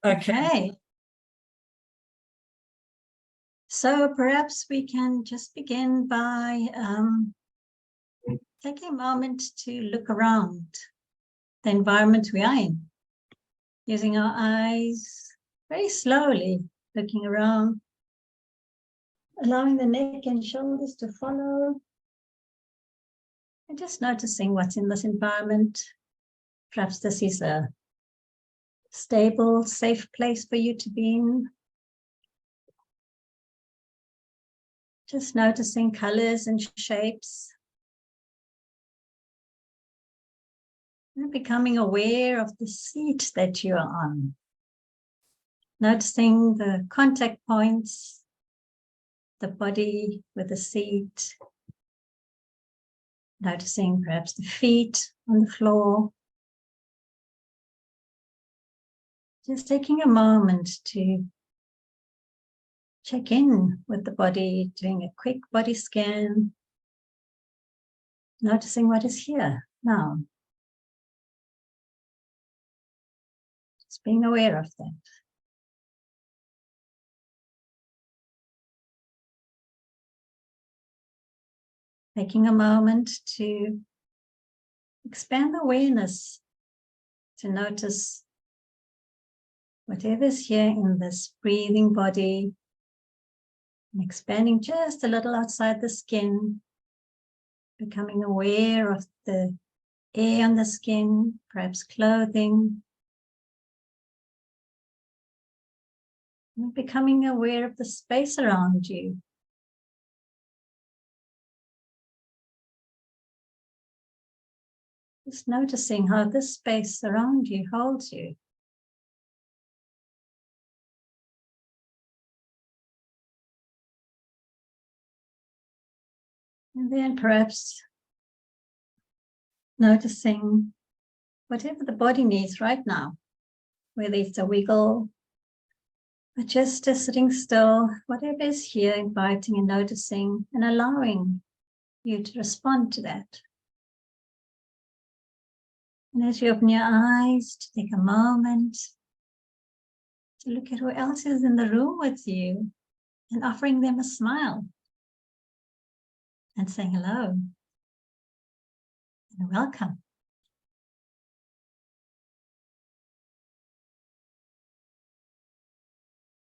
Okay. So perhaps we can just begin by taking a moment to look around the environment we are in, using our eyes very slowly, looking around, allowing the neck and shoulders to follow, and just noticing what's in this environment. Perhaps this is a stable, safe place for you to be in. Just noticing colors and shapes. And becoming aware of the seat that you are on. Noticing the contact points, the body with the seat. Noticing perhaps the feet on the floor. Just taking a moment to check in with the body, doing a quick body scan. Noticing what is here now. Just being aware of that. Taking a moment to expand awareness, to notice whatever is here in this breathing body, and expanding just a little outside the skin, becoming aware of the air on the skin, perhaps clothing, and becoming aware of the space around you. Just noticing how this space around you holds you. And then perhaps noticing whatever the body needs right now, whether it's a wiggle, or just sitting still, whatever is here, inviting and noticing and allowing you to respond to that. And as you open your eyes, to take a moment to look at who else is in the room with you and offering them a smile. And saying hello and welcome.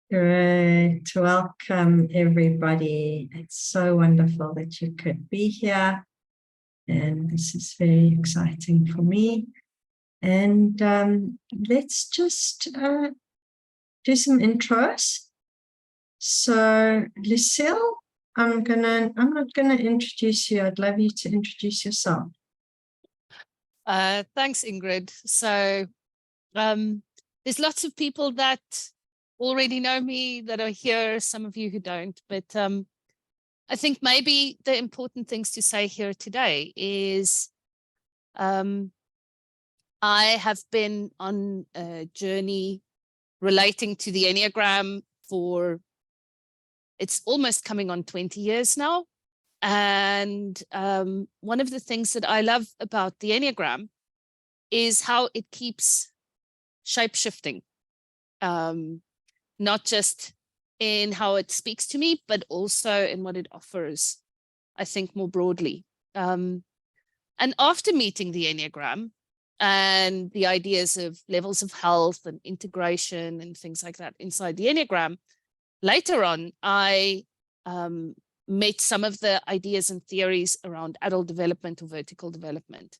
Great. Welcome, everybody. It's so wonderful that you could be here. And this is very exciting for me. And let's just do some intros. So, Lucille, I'm not gonna introduce you. I'd love you to introduce yourself. Thanks, Ingrid. So there's lots of people that already know me that are here, some of you who don't, but I think maybe the important things to say here today is I have been on a journey relating to the Enneagram for, it's almost coming on 20 years now. And one of the things that I love about the Enneagram is how it keeps shape-shifting, not just in how it speaks to me, but also in what it offers, I think, more broadly. And after meeting the Enneagram and the ideas of levels of health and integration and things like that inside the Enneagram, later on, I met some of the ideas and theories around adult development or vertical development.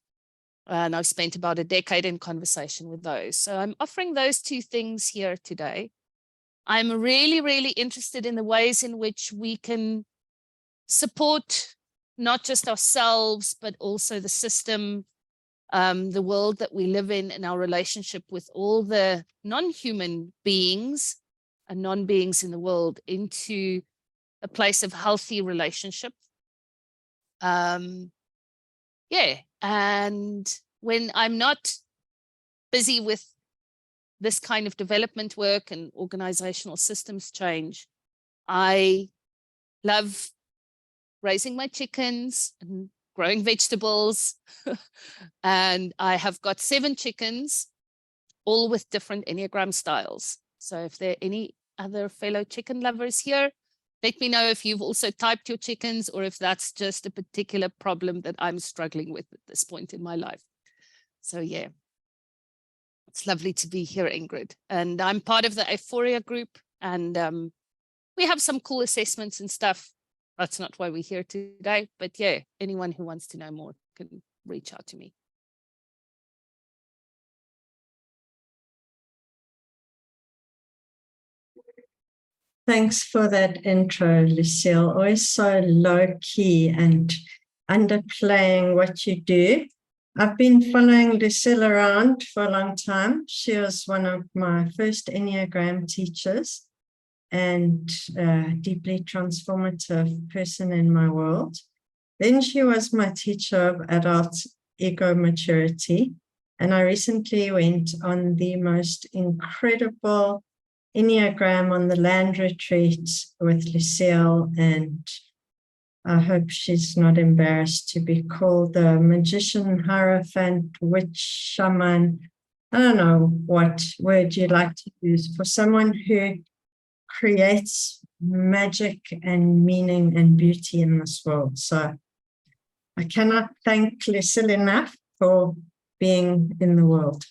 And I've spent about a decade in conversation with those. So I'm offering those two things here today. I'm really, really interested in the ways in which we can support not just ourselves, but also the system, the world that we live in, and our relationship with all the non-human beings and non-beings in the world into a place of healthy relationship. Yeah, and when I'm not busy with this kind of development work and organizational systems change, I love raising my chickens and growing vegetables. And I have got 7 chickens, all with different Enneagram styles. So if there are any other fellow chicken lovers here, let me know if you've also typed your chickens or if that's just a particular problem that I'm struggling with at this point in my life. So yeah, it's lovely to be here, Ingrid. And I'm part of the Aephoria group, and we have some cool assessments and stuff. That's not why we're here today, but yeah, anyone who wants to know more can reach out to me. Thanks for that intro, Lucille. Always so low-key and underplaying what you do. I've been following Lucille around for a long time. She was one of my first Enneagram teachers and a deeply transformative person in my world. Then she was my teacher of adult ego maturity. And I recently went on the most incredible Enneagram on the land retreat with Lucille, and I hope she's not embarrassed to be called the magician, hierophant, witch, shaman. I don't know what word you like to use for someone who creates magic and meaning and beauty in this world. So I cannot thank Lucille enough for being in the world.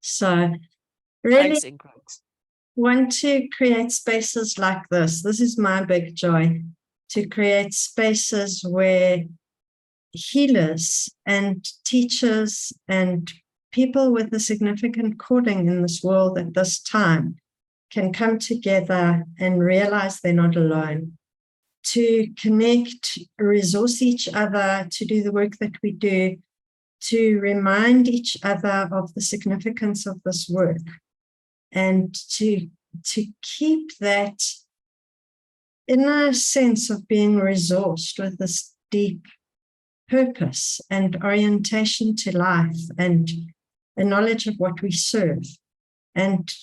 So really, Thanks, Ingrid. Want to create spaces like this. This is my big joy, to create spaces where healers and teachers and people with a significant calling in this world at this time can come together and realize they're not alone, to connect, resource each other, to do the work that we do, to remind each other of the significance of this work, and to keep that inner sense of being resourced with this deep purpose and orientation to life and a knowledge of what we serve. And,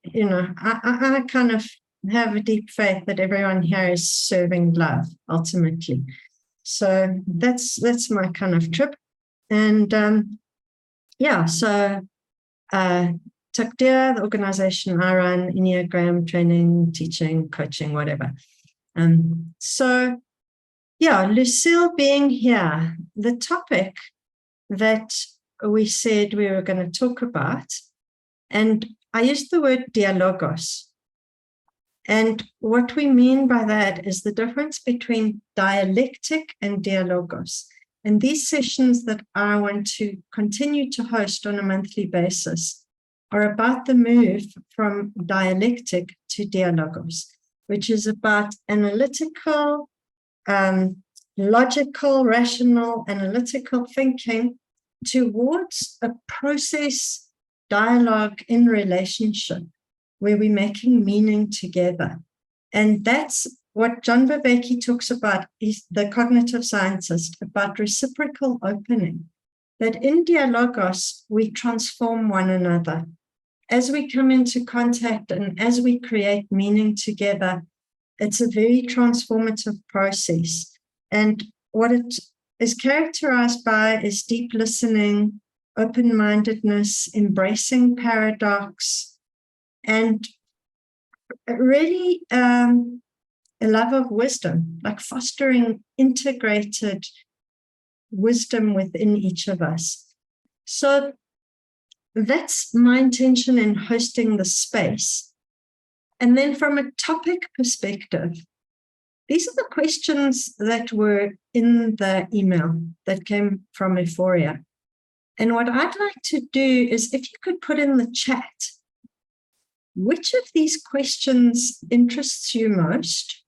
you know, I kind of have a deep faith that everyone here is serving love ultimately. So that's my kind of trip. And yeah, so Takdir, the organization I run, Enneagram training, teaching, coaching, whatever. So yeah, Lucille being here, the topic that we said we were going to talk about, and I used the word dialogos. And what we mean by that is the difference between dialectic and dialogos. And these sessions that I want to continue to host on a monthly basis are about the move from dialectic to dialogos, which is about analytical, logical, rational, analytical thinking towards a process dialogue in relationship where we're making meaning together. And that's what John Vervaeke talks about, is the cognitive scientist, about reciprocal opening, that in dialogos, we transform one another. As we come into contact and as we create meaning together, it's a very transformative process. And what it is characterized by is deep listening, open-mindedness, embracing paradox, and really a love of wisdom, like fostering integrated wisdom within each of us. So that's my intention in hosting the space. And then from a topic perspective, these are the questions that were in the email that came from Aephoria. And what I'd like to do is, if you could put in the chat, which of these questions interests you most?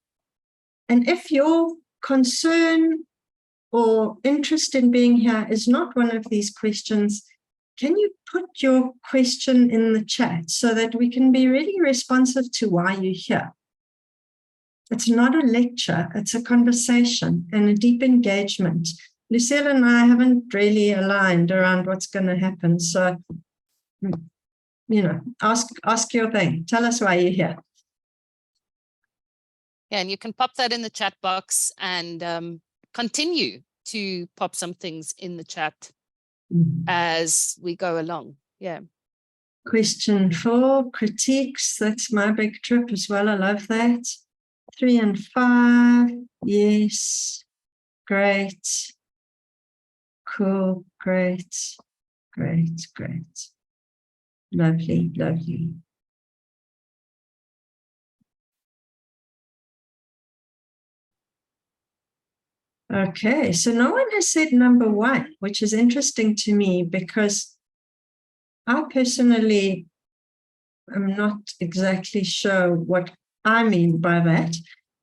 And if your concern or interest in being here is not one of these questions, can you put your question in the chat so that we can be really responsive to why you're here? It's not a lecture, it's a conversation and a deep engagement. Lucille and I haven't really aligned around what's going to happen. So, you know, ask your thing. Tell us why you're here. Yeah, and you can pop that in the chat box and continue to pop some things in the chat as we go along. Yeah. Question 4, critiques. That's my big trip as well. I love that. 3 and 5. Yes. Great. Cool. Great. Great. Great. Lovely. Lovely. Okay, so no one has said number 1, which is interesting to me because I personally am not exactly sure what I mean by that.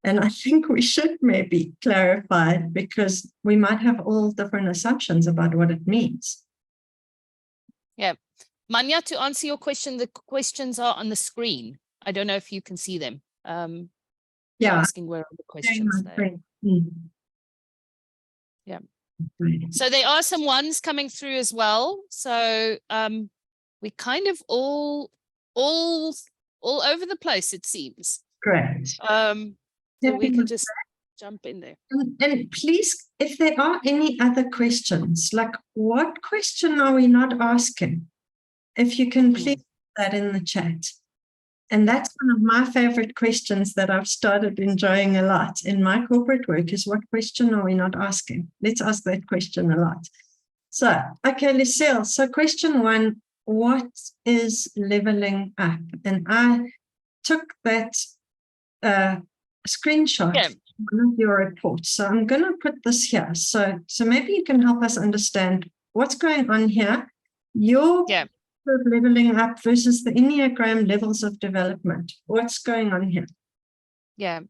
And I think we should maybe clarify it because we might have all different assumptions about what it means. Yeah. Manya, to answer your question, the questions are on the screen. I don't know if you can see them. Yeah. Asking where are the questions there. Yeah. So there are some ones coming through as well. So we kind of all over the place, it seems. Great. So we can just jump in there. And please, if there are any other questions, like what question are we not asking? If you can please put that in the chat. And that's one of my favorite questions that I've started enjoying a lot in my corporate work is what question are we not asking? Let's ask that question a lot. So, okay, Lucille, so question 1, what is leveling up? And I took that screenshot from one of your reports. So I'm going to put this here. So maybe you can help us understand what's going on here. Your leveling up versus the Enneagram levels of development. What's going on here? Yeah.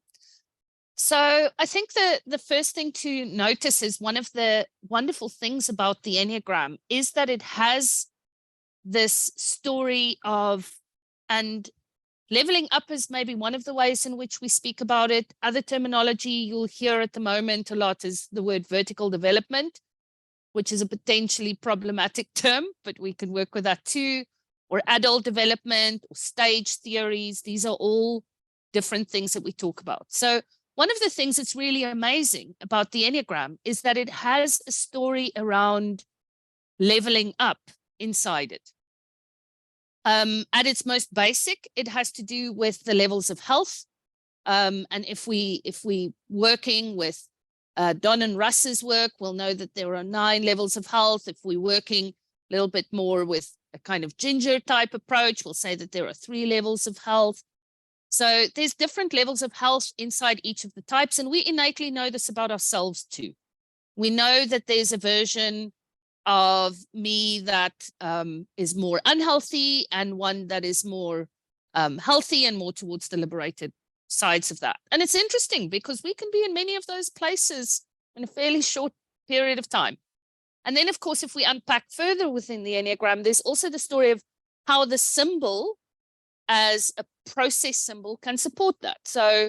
So I think the first thing to notice is one of the wonderful things about the Enneagram is that it has this story of, and leveling up is maybe one of the ways in which we speak about it. Other terminology you'll hear at the moment a lot is the word vertical development, which is a potentially problematic term, but we can work with that too, or adult development, or stage theories. These are all different things that we talk about. So one of the things that's really amazing about the Enneagram is that it has a story around leveling up inside it. At its most basic, it has to do with the levels of health. And if we working with Don and Russ's work, we'll know that there are 9 levels of health. If we're working a little bit more with a kind of ginger type approach, we'll say that there are 3 levels of health. So there's different levels of health inside each of the types. And we innately know this about ourselves too. We know that there's a version of me that is more unhealthy and one that is more healthy and more towards the liberated sides of that. And it's interesting because we can be in many of those places in a fairly short period of time. And then, of course, if we unpack further within the Enneagram, there's also the story of how the symbol as a process symbol can support that. So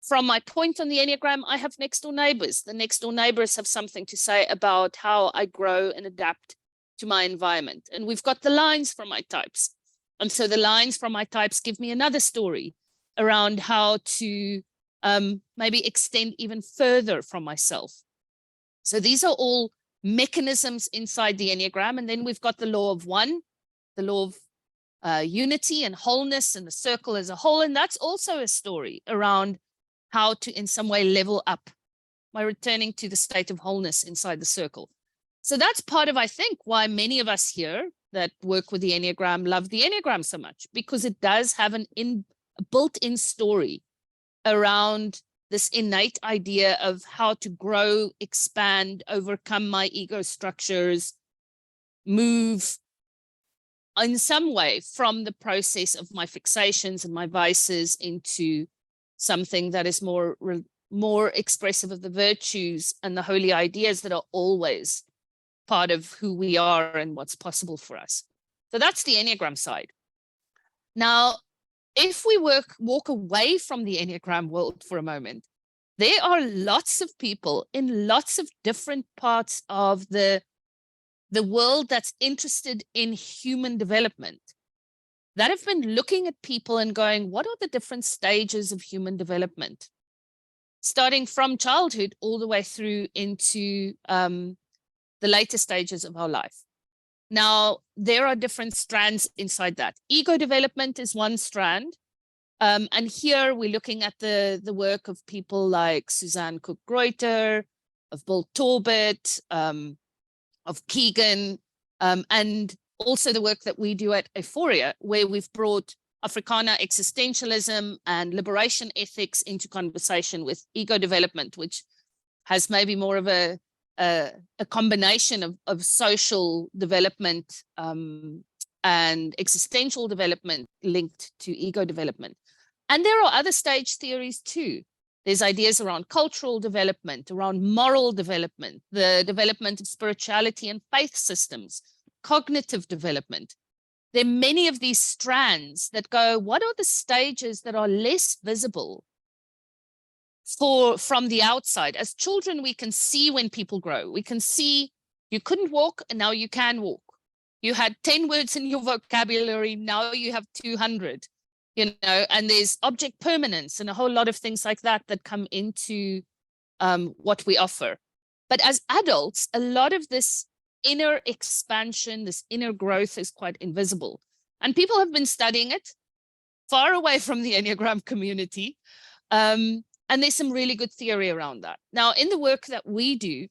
from my point on the Enneagram, I have next door neighbors. The next door neighbors have something to say about how I grow and adapt to my environment. And we've got the lines from my types. And so the lines from my types give me another story around how to maybe extend even further from myself. So these are all mechanisms inside the Enneagram. And then we've got the law of one, the law of unity and wholeness and the circle as a whole. And that's also a story around how to in some way level up by returning to the state of wholeness inside the circle. So that's part of, I think, why many of us here that work with the Enneagram love the Enneagram so much, because it does have a built-in story around this innate idea of how to grow, expand, overcome my ego structures, move in some way from the process of my fixations and my vices into something that is more expressive of the virtues and the holy ideas that are always part of who we are and what's possible for us. So that's the Enneagram side. Now, if we walk away from the Enneagram world for a moment, there are lots of people in lots of different parts of the world that's interested in human development that have been looking at people and going, what are the different stages of human development? Starting from childhood all the way through into the later stages of our life. Now, there are different strands inside that. Ego development is one strand. And here we're looking at the work of people like Suzanne Cook-Greuter, of Bill Torbett, of Keegan, and also the work that we do at Aephoria, where we've brought Afrikaner existentialism and liberation ethics into conversation with ego development, which has maybe more of a combination of social development and existential development linked to ego development. And there are other stage theories too. There's ideas around cultural development, around moral development, the development of spirituality and faith systems, cognitive development. There are many of these strands that go, what are the stages that are less visible from the outside? As children, we can see when people grow. We can see you couldn't walk and now you can walk. You had 10 words in your vocabulary, now you have 200. You know, and there's object permanence and a whole lot of things like that that come into what we offer. But as adults, a lot of this inner expansion, this inner growth is quite invisible. And people have been studying it far away from the Enneagram community. And there's some really good theory around that. Now, in the work that we do,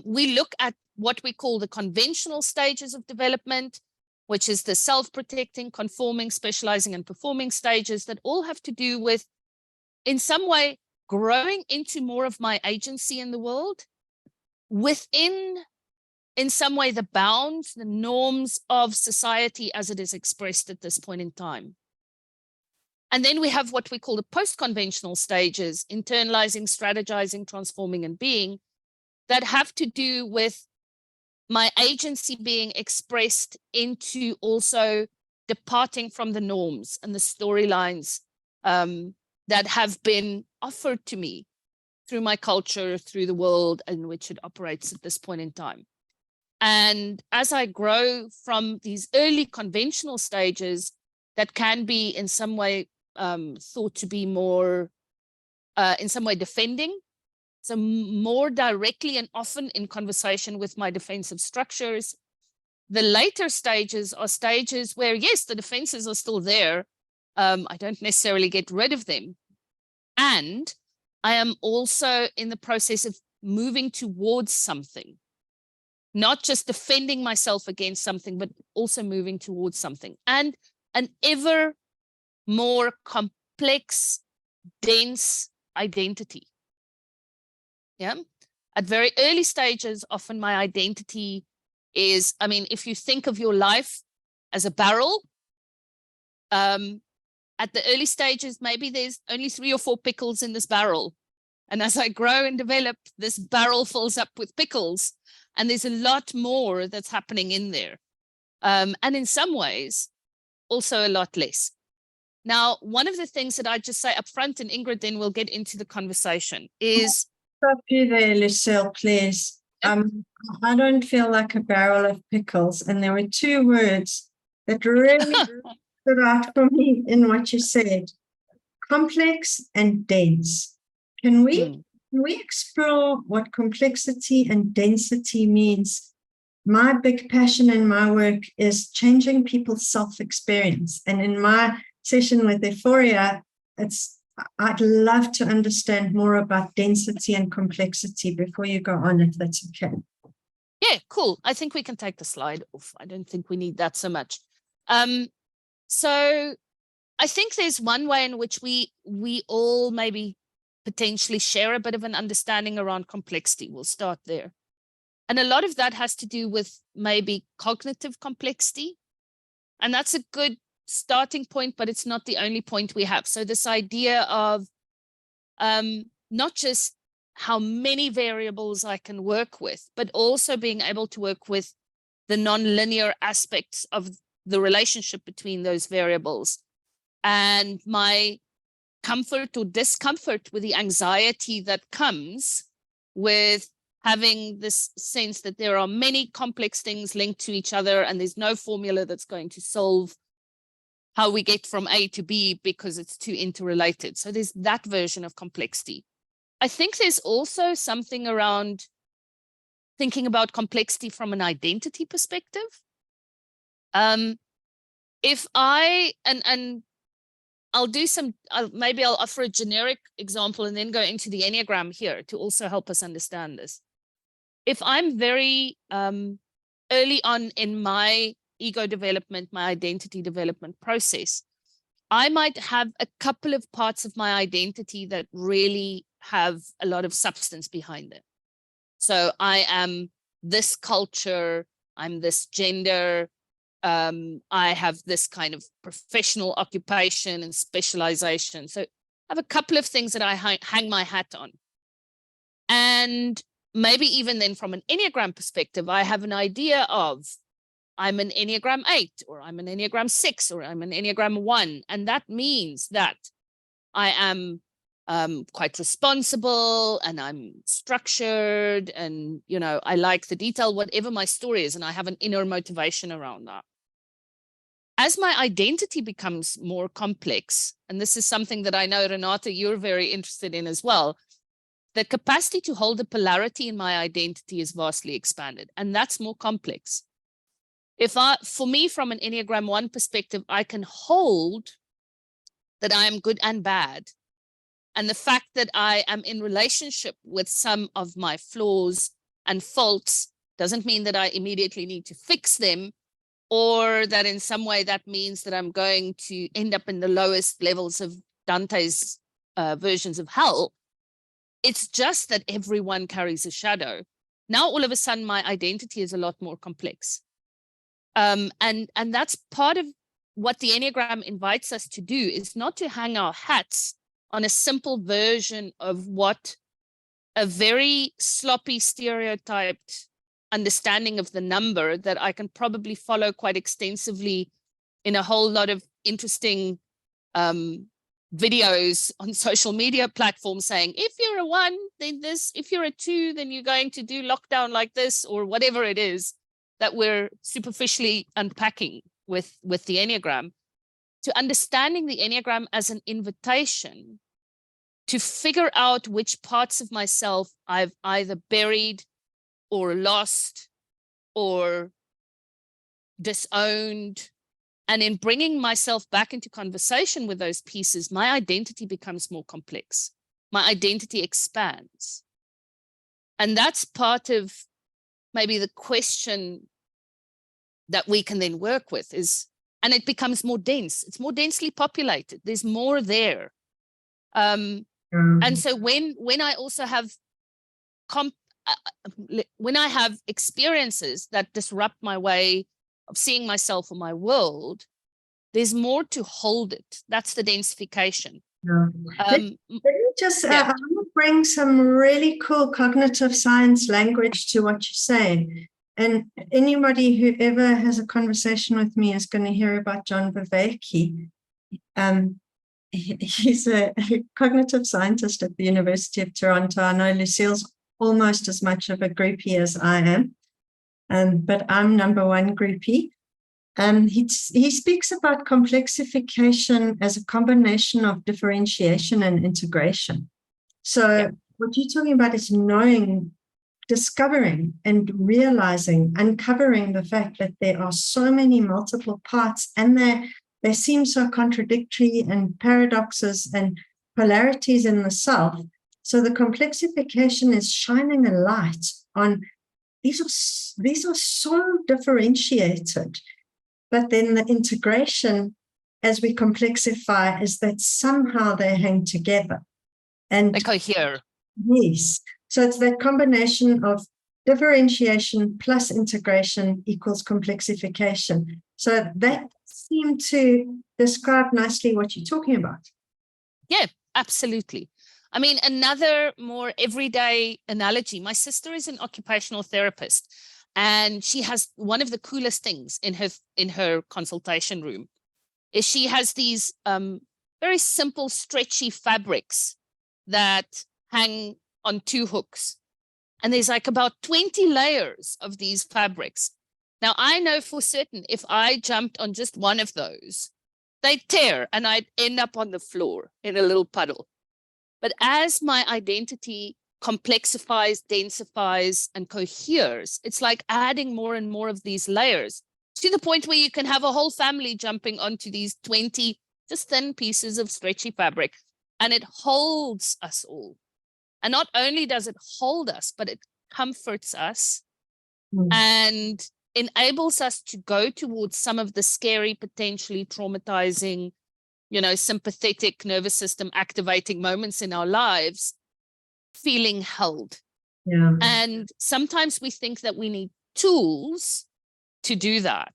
we look at what we call the conventional stages of development, which is the self-protecting, conforming, specializing, and performing stages that all have to do with, in some way, growing into more of my agency in the world within, in some way, the bounds, the norms of society as it is expressed at this point in time. And then we have what we call the post-conventional stages, internalizing, strategizing, transforming, and being, that have to do with my agency being expressed into also departing from the norms and the storylines that have been offered to me through my culture, through the world in which it operates at this point in time. And as I grow from these early conventional stages that can be in some way thought to be more, in some way defending, so more directly and often in conversation with my defensive structures. The later stages are stages where, yes, the defenses are still there. I don't necessarily get rid of them. And I am also in the process of moving towards something, not just defending myself against something, but also moving towards something. And an ever more complex, dense identity. Yeah. At very early stages, often my identity is, I mean, if you think of your life as a barrel, at the early stages, maybe there's only 3 or 4 pickles in this barrel. And as I grow and develop, this barrel fills up with pickles. And there's a lot more that's happening in there. And in some ways, also a lot less. Now, one of the things that I just say up front, and Ingrid, then we'll get into the conversation, is Stop you there, Lucille, please. I don't feel like a barrel of pickles. And there were 2 words that really stood out for me in what you said. Complex and dense. Can we explore what complexity and density means? My big passion in my work is changing people's self-experience. And in my session with Aephoria, I'd love to understand more about density and complexity before you go on, if that's okay. Yeah, cool. I think we can take the slide off. I don't think we need that so much. So I think there's one way in which we all maybe potentially share a bit of an understanding around complexity. We'll start there. And a lot of that has to do with maybe cognitive complexity. And that's a good starting point, but it's not the only point we have. So this idea of not just how many variables I can work with, but also being able to work with the nonlinear aspects of the relationship between those variables, and my comfort or discomfort with the anxiety that comes with having this sense that there are many complex things linked to each other and there's no formula that's going to solve how we get from A to B because it's too interrelated. So there's that version of complexity. I think there's also something around thinking about complexity from an identity perspective. If I, and I'll do some, maybe I'll offer a generic example and then go into the Enneagram here to also help us understand this. If I'm very early on in my ego development, my identity development process, I might have a couple of parts of my identity that really have a lot of substance behind it. So I am this culture, I'm this gender, I have this kind of professional occupation and specialization. So I have a couple of things that I hang my hat on. And maybe even then from an Enneagram perspective, I have an idea of I'm an Enneagram 8, or I'm an Enneagram 6, or I'm an Enneagram 1. And that means that I am quite responsible and I'm structured and, you know, I like the detail, whatever my story is, and I have an inner motivation around that. As my identity becomes more complex, and this is something that I know, Renata, you're very interested in as well, the capacity to hold a polarity in my identity is vastly expanded, and that's more complex. For me, from an Enneagram 1 perspective, I can hold that I am good and bad. And the fact that I am in relationship with some of my flaws and faults doesn't mean that I immediately need to fix them, or that in some way that means that I'm going to end up in the lowest levels of Dante's versions of hell. It's just that everyone carries a shadow. Now, all of a sudden, my identity is a lot more complex. And that's part of what the Enneagram invites us to do, is not to hang our hats on a simple version of what a very sloppy, stereotyped understanding of the number that I can probably follow quite extensively in a whole lot of interesting videos on social media platforms saying, if you're a 1, then this, if you're a 2, then you're going to do lockdown like this, or whatever it is that we're superficially unpacking with the Enneagram, to understanding the Enneagram as an invitation to figure out which parts of myself I've either buried or lost or disowned. And in bringing myself back into conversation with those pieces, my identity becomes more complex. My identity expands. And that's part of maybe the question that we can then work with is, and it becomes more dense. It's more densely populated. There's more there. And so when I also have when I have experiences that disrupt my way of seeing myself or my world, there's more to hold it. That's the densification. Let me just I want to bring some really cool cognitive science language to what you say. And anybody who ever has a conversation with me is going to hear about John Vervaeke. He's a cognitive scientist at the University of Toronto. I know Lucille's almost as much of a groupie as I am, but I'm number 1 groupie. He speaks about complexification as a combination of differentiation and integration. So what you're talking about is knowing, discovering and realizing, uncovering the fact that there are so many multiple parts, and they seem so contradictory, and paradoxes and polarities in the self. So the complexification is shining a light on these are so differentiated. But then the integration, as we complexify, is that somehow they hang together. And they cohere. Yes. So it's that combination of differentiation plus integration equals complexification. So that seemed to describe nicely what you're talking about. Yeah, absolutely. I mean, another more everyday analogy. My sister is an occupational therapist, and she has one of the coolest things in her consultation room is she has these very simple, stretchy fabrics that hang on 2 hooks. And there's like about 20 layers of these fabrics. Now, I know for certain if I jumped on just one of those, they'd tear and I'd end up on the floor in a little puddle. But as my identity complexifies, densifies, and coheres. It's like adding more and more of these layers to the point where you can have a whole family jumping onto these 20 just thin pieces of stretchy fabric, and it holds us all. And not only does it hold us, but it comforts us and enables us to go towards some of the scary, potentially traumatizing, sympathetic nervous system activating moments in our lives, feeling held. Yeah. And sometimes we think that we need tools to do that.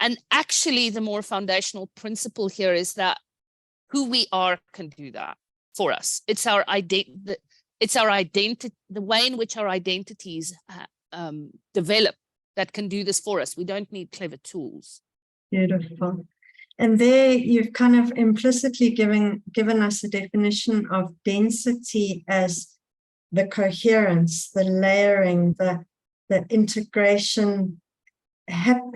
And actually, the more foundational principle here is that who we are can do that for us. It's our identity. The way in which our identities develop that can do this for us. We don't need clever tools. Beautiful. And there you've kind of implicitly given us a definition of density as the coherence, the layering, the integration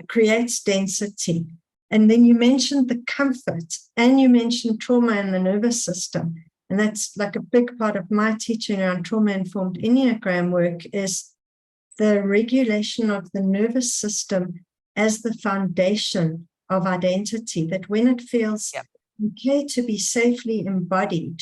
creates density. And then you mentioned the comfort, and you mentioned trauma in the nervous system. And that's like a big part of my teaching around trauma-informed Enneagram work, is the regulation of the nervous system as the foundation of identity, that when it feels okay to be safely embodied,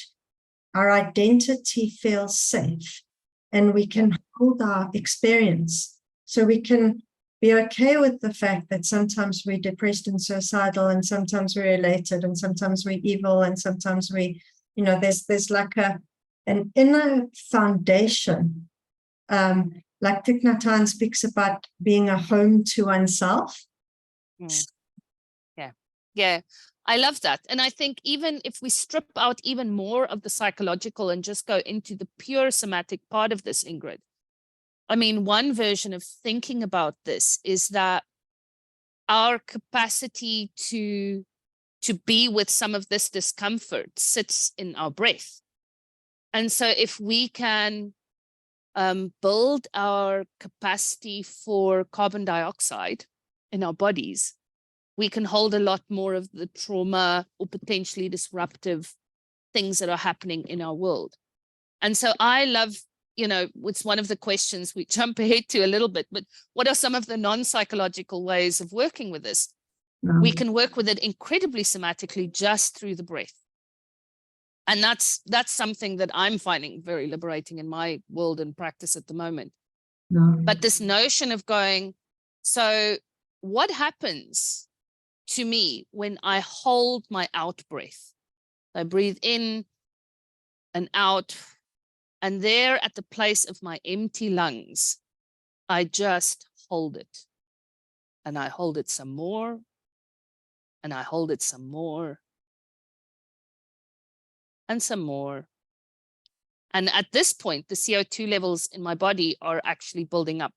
our identity feels safe and we can hold our experience. So we can be okay with the fact that sometimes we're depressed and suicidal, and sometimes we're elated, and sometimes we're evil, and sometimes we, there's like an inner foundation. Like Thich Nhat Hanh speaks about being a home to oneself. Yeah, I love that. And I think even if we strip out even more of the psychological and just go into the pure somatic part of this, Ingrid, I mean, one version of thinking about this is that our capacity to be with some of this discomfort sits in our breath. And so if we can build our capacity for carbon dioxide in our bodies, we can hold a lot more of the trauma or potentially disruptive things that are happening in our world. And so I love, it's one of the questions we jump ahead to a little bit, but what are some of the non-psychological ways of working with this? We can work with it incredibly somatically just through the breath. And that's something that I'm finding very liberating in my world and practice at the moment. But this notion of going, so what happens to me when I hold my out breath? I breathe in and out, and there at the place of my empty lungs, I just hold it. And I hold it some more, and I hold it some more, and some more. And at this point, the CO2 levels in my body are actually building up.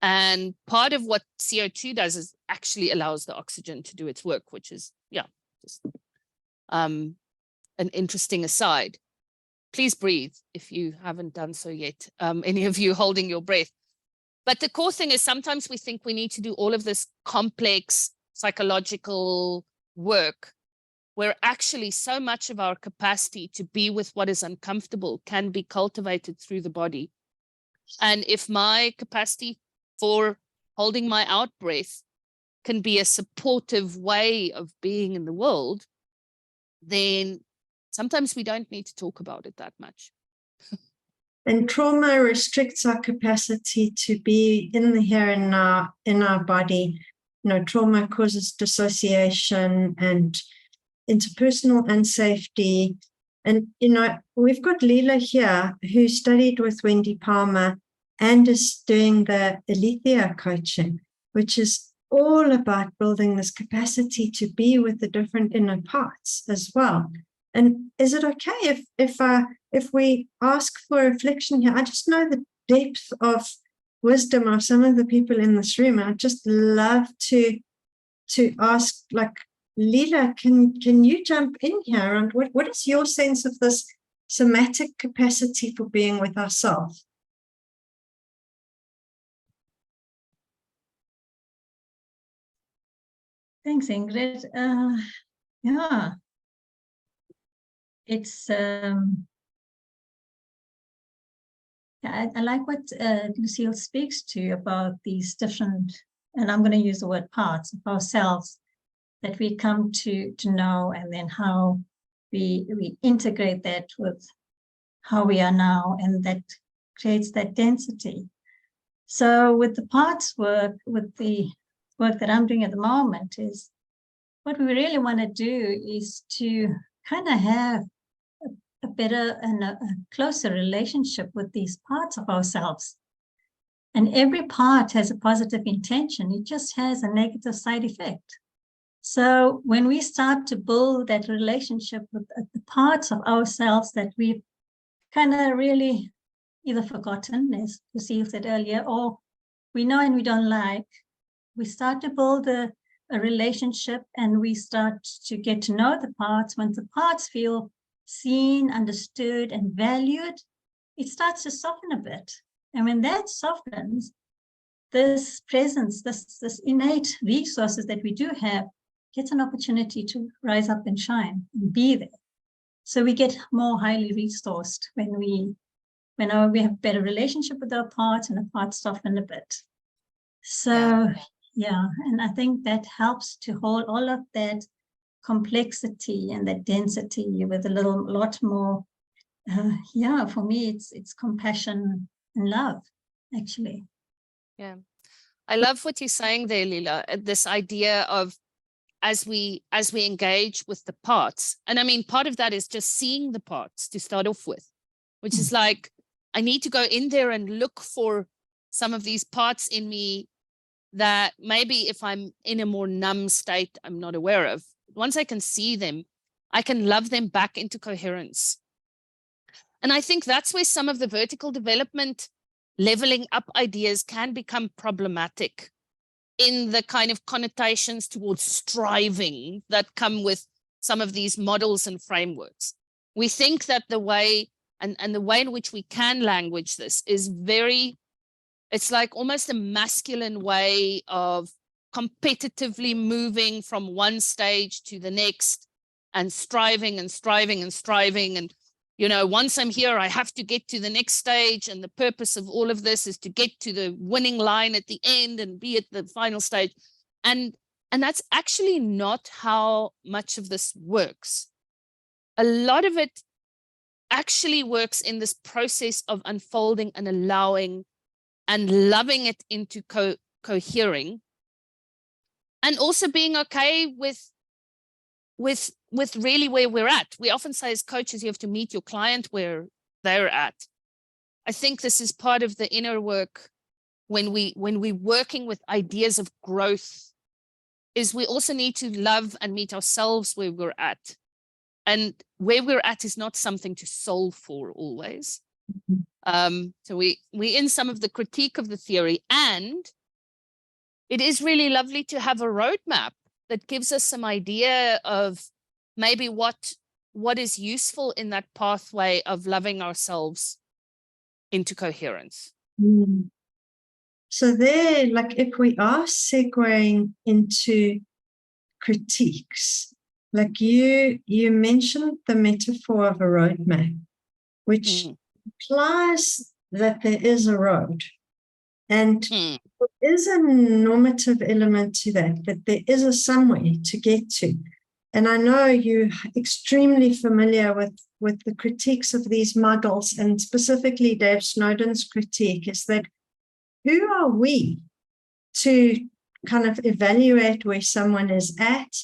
And part of what CO2 does is actually allows the oxygen to do its work, which is, just an interesting aside. Please breathe if you haven't done so yet, any of you holding your breath. But the core thing is sometimes we think we need to do all of this complex psychological work, where actually so much of our capacity to be with what is uncomfortable can be cultivated through the body. And if my capacity for holding my out breath can be a supportive way of being in the world, then sometimes we don't need to talk about it that much. And trauma restricts our capacity to be in the here and now, in our body. Trauma causes dissociation and interpersonal unsafety. And, we've got Leela here who studied with Wendy Palmer and is doing the Alethea coaching, which is all about building this capacity to be with the different inner parts as well. And is it okay if we ask for reflection here? I just know the depth of wisdom of some of the people in this room. I'd just love to ask, like, Leela, can you jump in here? And what is your sense of this somatic capacity for being with ourselves? Thanks, Ingrid. Yeah, it's I like what Lucille speaks to about these different, and I'm going to use the word parts of ourselves that we come to know, and then how we integrate that with how we are now, and that creates that density. So with the parts work, with the work that I'm doing at the moment, is what we really want to do is to kind of have a better and a closer relationship with these parts of ourselves. And every part has a positive intention. It just has a negative side effect. So when we start to build that relationship with the parts of ourselves that we've kind of really either forgotten, as Lucille said earlier, or we know and we don't like, we start to build a relationship, and we start to get to know the parts. When the parts feel seen, understood, and valued, it starts to soften a bit. And when that softens, this presence, this innate resources that we do have, gets an opportunity to rise up and shine and be there. So we get more highly resourced when we have better relationship with our parts, and the parts soften a bit. So yeah, and I think that helps to hold all of that complexity and that density with a lot more. For me, it's compassion and love, actually. Yeah, I love what you're saying there, Lila. This idea of as we engage with the parts, and I mean, part of that is just seeing the parts to start off with, which is like, I need to go in there and look for some of these parts in me that maybe if I'm in a more numb state, I'm not aware of. Once I can see them, I can love them back into coherence. And I think that's where some of the vertical development, leveling up ideas can become problematic in the kind of connotations towards striving that come with some of these models and frameworks. We think that the way, and the way in which we can language this is very, it's like almost a masculine way of competitively moving from one stage to the next, and striving and striving and striving. And, you know, once I'm here, I have to get to the next stage. And the purpose of all of this is to get to the winning line at the end and be at the final stage. And that's actually not how much of this works. A lot of it actually works in this process of unfolding and allowing and loving it into cohering, and also being okay with really where we're at. We often say as coaches, you have to meet your client where they're at. I think this is part of the inner work when we're working with ideas of growth, is we also need to love and meet ourselves where we're at. And where we're at is not something to solve for always. So we in some of the critique of the theory, and it is really lovely to have a roadmap that gives us some idea of maybe what is useful in that pathway of loving ourselves into coherence. So there, like if we are segueing into critiques, like you mentioned the metaphor of a roadmap, which implies that there is a road, and there is a normative element to that there is a somewhere to get to. And I know you're extremely familiar with the critiques of these models, and specifically Dave Snowden's critique is that who are we to kind of evaluate where someone is at,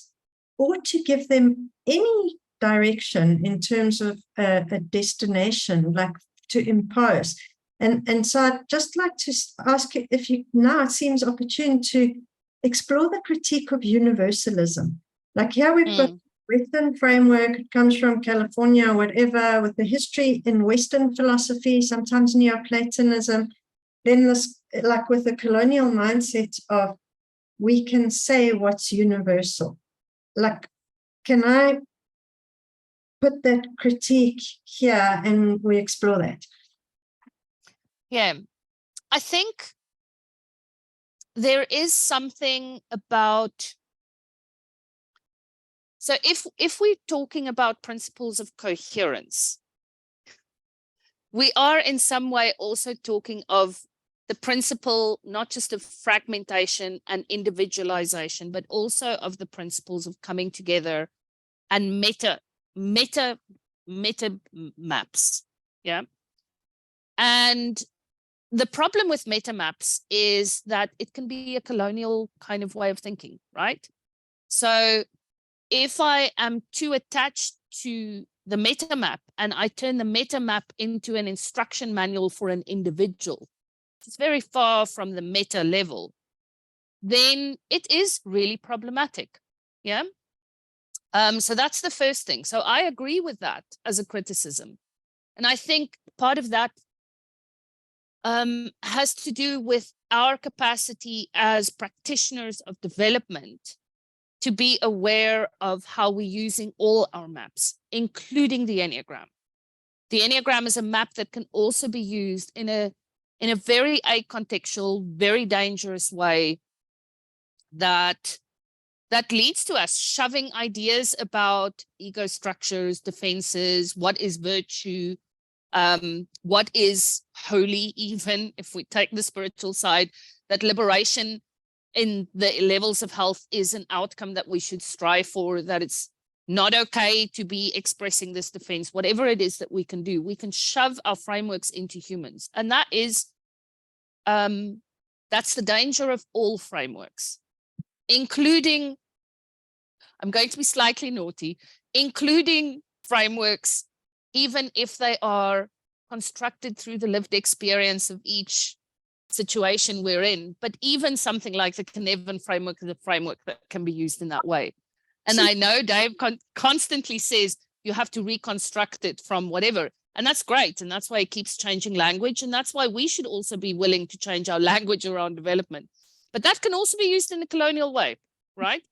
or to give them any direction in terms of a destination, like to impose. And so I'd just like to ask you if you, now it seems opportune to explore the critique of universalism. Like here we've got Western framework, it comes from California or whatever, with the history in Western philosophy, sometimes Neoplatonism, then this, like with the colonial mindset of we can say what's universal. Like, can I put that critique here and we explore that? Yeah, I think there is something about, so if we're talking about principles of coherence, we are in some way also talking of the principle, not just of fragmentation and individualization, but also of the principles of coming together and meta maps. Yeah. And the problem with meta maps is that it can be a colonial kind of way of thinking, right? So if I am too attached to the meta map and I turn the meta map into an instruction manual for an individual, it's very far from the meta level, then it is really problematic. Yeah. So that's the first thing. So I agree with that as a criticism. And I think part of that has to do with our capacity as practitioners of development to be aware of how we're using all our maps, including the Enneagram. The Enneagram is a map that can also be used in a very acontextual, very dangerous way that leads to us shoving ideas about ego structures, defenses, what is virtue, what is holy, even if we take the spiritual side, that liberation in the levels of health is an outcome that we should strive for, that it's not okay to be expressing this defense, whatever it is that we can do, we can shove our frameworks into humans. And that is, that's the danger of all frameworks, including, I'm going to be slightly naughty, including frameworks, even if they are constructed through the lived experience of each situation we're in. But even something like the Cynefin framework is a framework that can be used in that way. And I know Dave constantly says you have to reconstruct it from whatever. And that's great. And that's why he keeps changing language. And that's why we should also be willing to change our language around development. But that can also be used in a colonial way, right?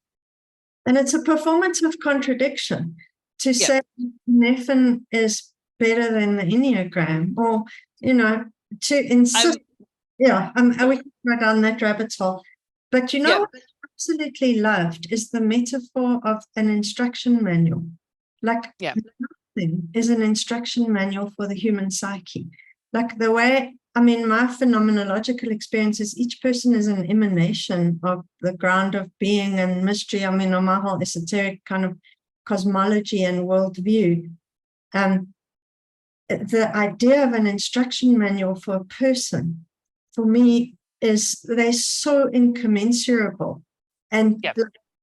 And it's a performance of contradiction to say Cynefin is better than the Enneagram, or, you know, to insist. I would go down that rabbit hole. But you know what I absolutely loved is the metaphor of an instruction manual. Like nothing is an instruction manual for the human psyche. Like the way, I mean, my phenomenological experience is each person is an emanation of the ground of being and mystery. I mean, on my whole esoteric kind of cosmology and worldview. The idea of an instruction manual for a person, for me, is they're so incommensurable. And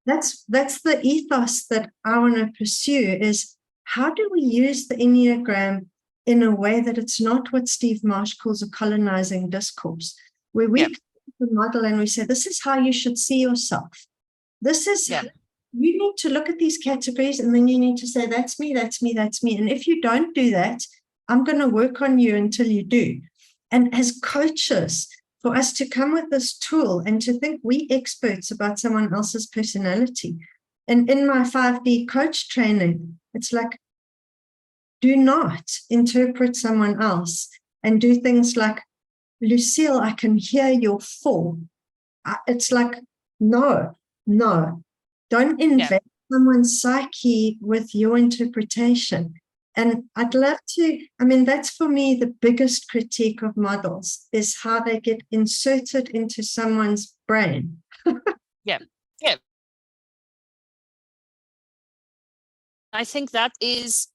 that's the ethos that I want to pursue, is how do we use the Enneagram in a way that it's not what Steve Marsh calls a colonizing discourse, where we the model and we say, this is how you should see yourself. This is, you need to look at these categories and then you need to say, that's me, that's me, that's me. And if you don't do that, I'm going to work on you until you do. And as coaches, for us to come with this tool and to think we experts about someone else's personality. And in my 5D coach training, it's like, do not interpret someone else and do things like, Lucille, I can hear your fall. It's like, no, don't invade someone's psyche with your interpretation. And I'd love to, I mean, that's for me the biggest critique of models, is how they get inserted into someone's brain. I think that is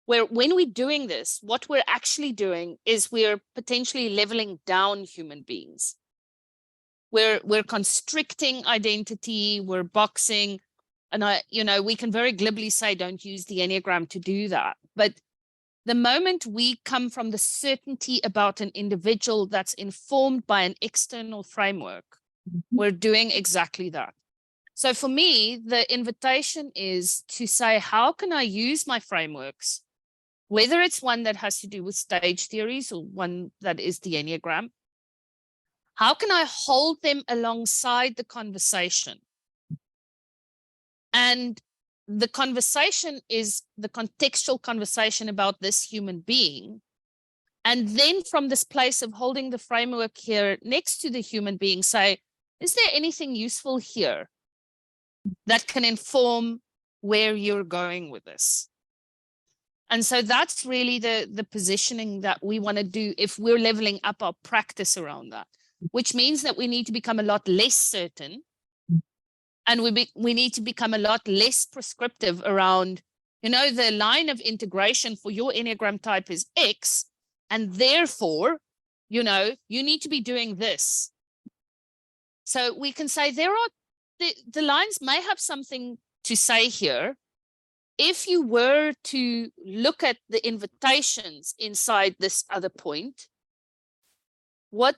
where, when we're doing this, what we're actually doing is we're potentially leveling down human beings. We're constricting identity, we're boxing. And we can very glibly say, don't use the Enneagram to do that. But the moment we come from the certainty about an individual that's informed by an external framework, we're doing exactly that. So for me, the invitation is to say, how can I use my frameworks, whether it's one that has to do with stage theories or one that is the Enneagram, how can I hold them alongside the conversation? And the conversation is the contextual conversation about this human being. And then from this place of holding the framework here next to the human being, say, is there anything useful here that can inform where you're going with this? And so that's really the positioning that we want to do if we're leveling up our practice around that, which means that we need to become a lot less certain. And we need to become a lot less prescriptive around, you know, the line of integration for your Enneagram type is X, and therefore, you know, you need to be doing this. So we can say there are, the lines may have something to say here. If you were to look at the invitations inside this other point, what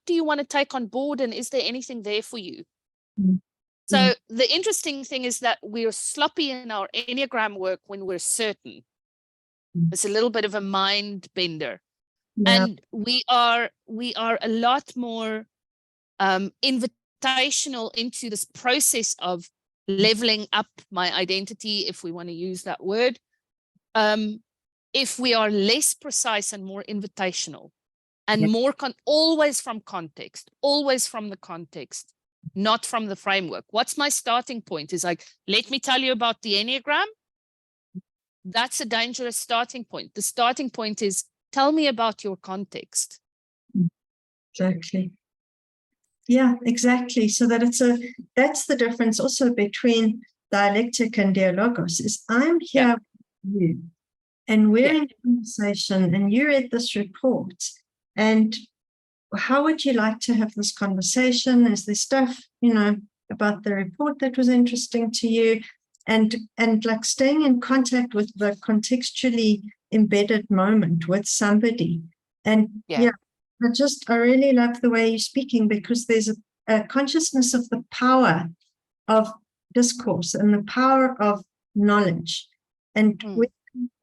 do you want to take on board, and is there anything there for you? So the interesting thing is that we're sloppy in our Enneagram work when we're certain. It's a little bit of a mind bender. Yeah. And we are a lot more invitational into this process of leveling up my identity, if we want to use that word, if we are less precise and more invitational, and more always from context, always from the context, not from the framework. What's my starting point? Is like, let me tell you about the Enneagram. That's a dangerous starting point. The starting point is, tell me about your context. Exactly. Yeah, exactly. So that that's the difference also between dialectic and dialogos, is I'm here with you, and we're in conversation, and you read this report, and how would you like to have this conversation? Is there stuff, you know, about the report that was interesting to you? And like staying in contact with the contextually embedded moment with somebody. And I really love the way you're speaking, because there's a consciousness of the power of discourse and the power of knowledge. And we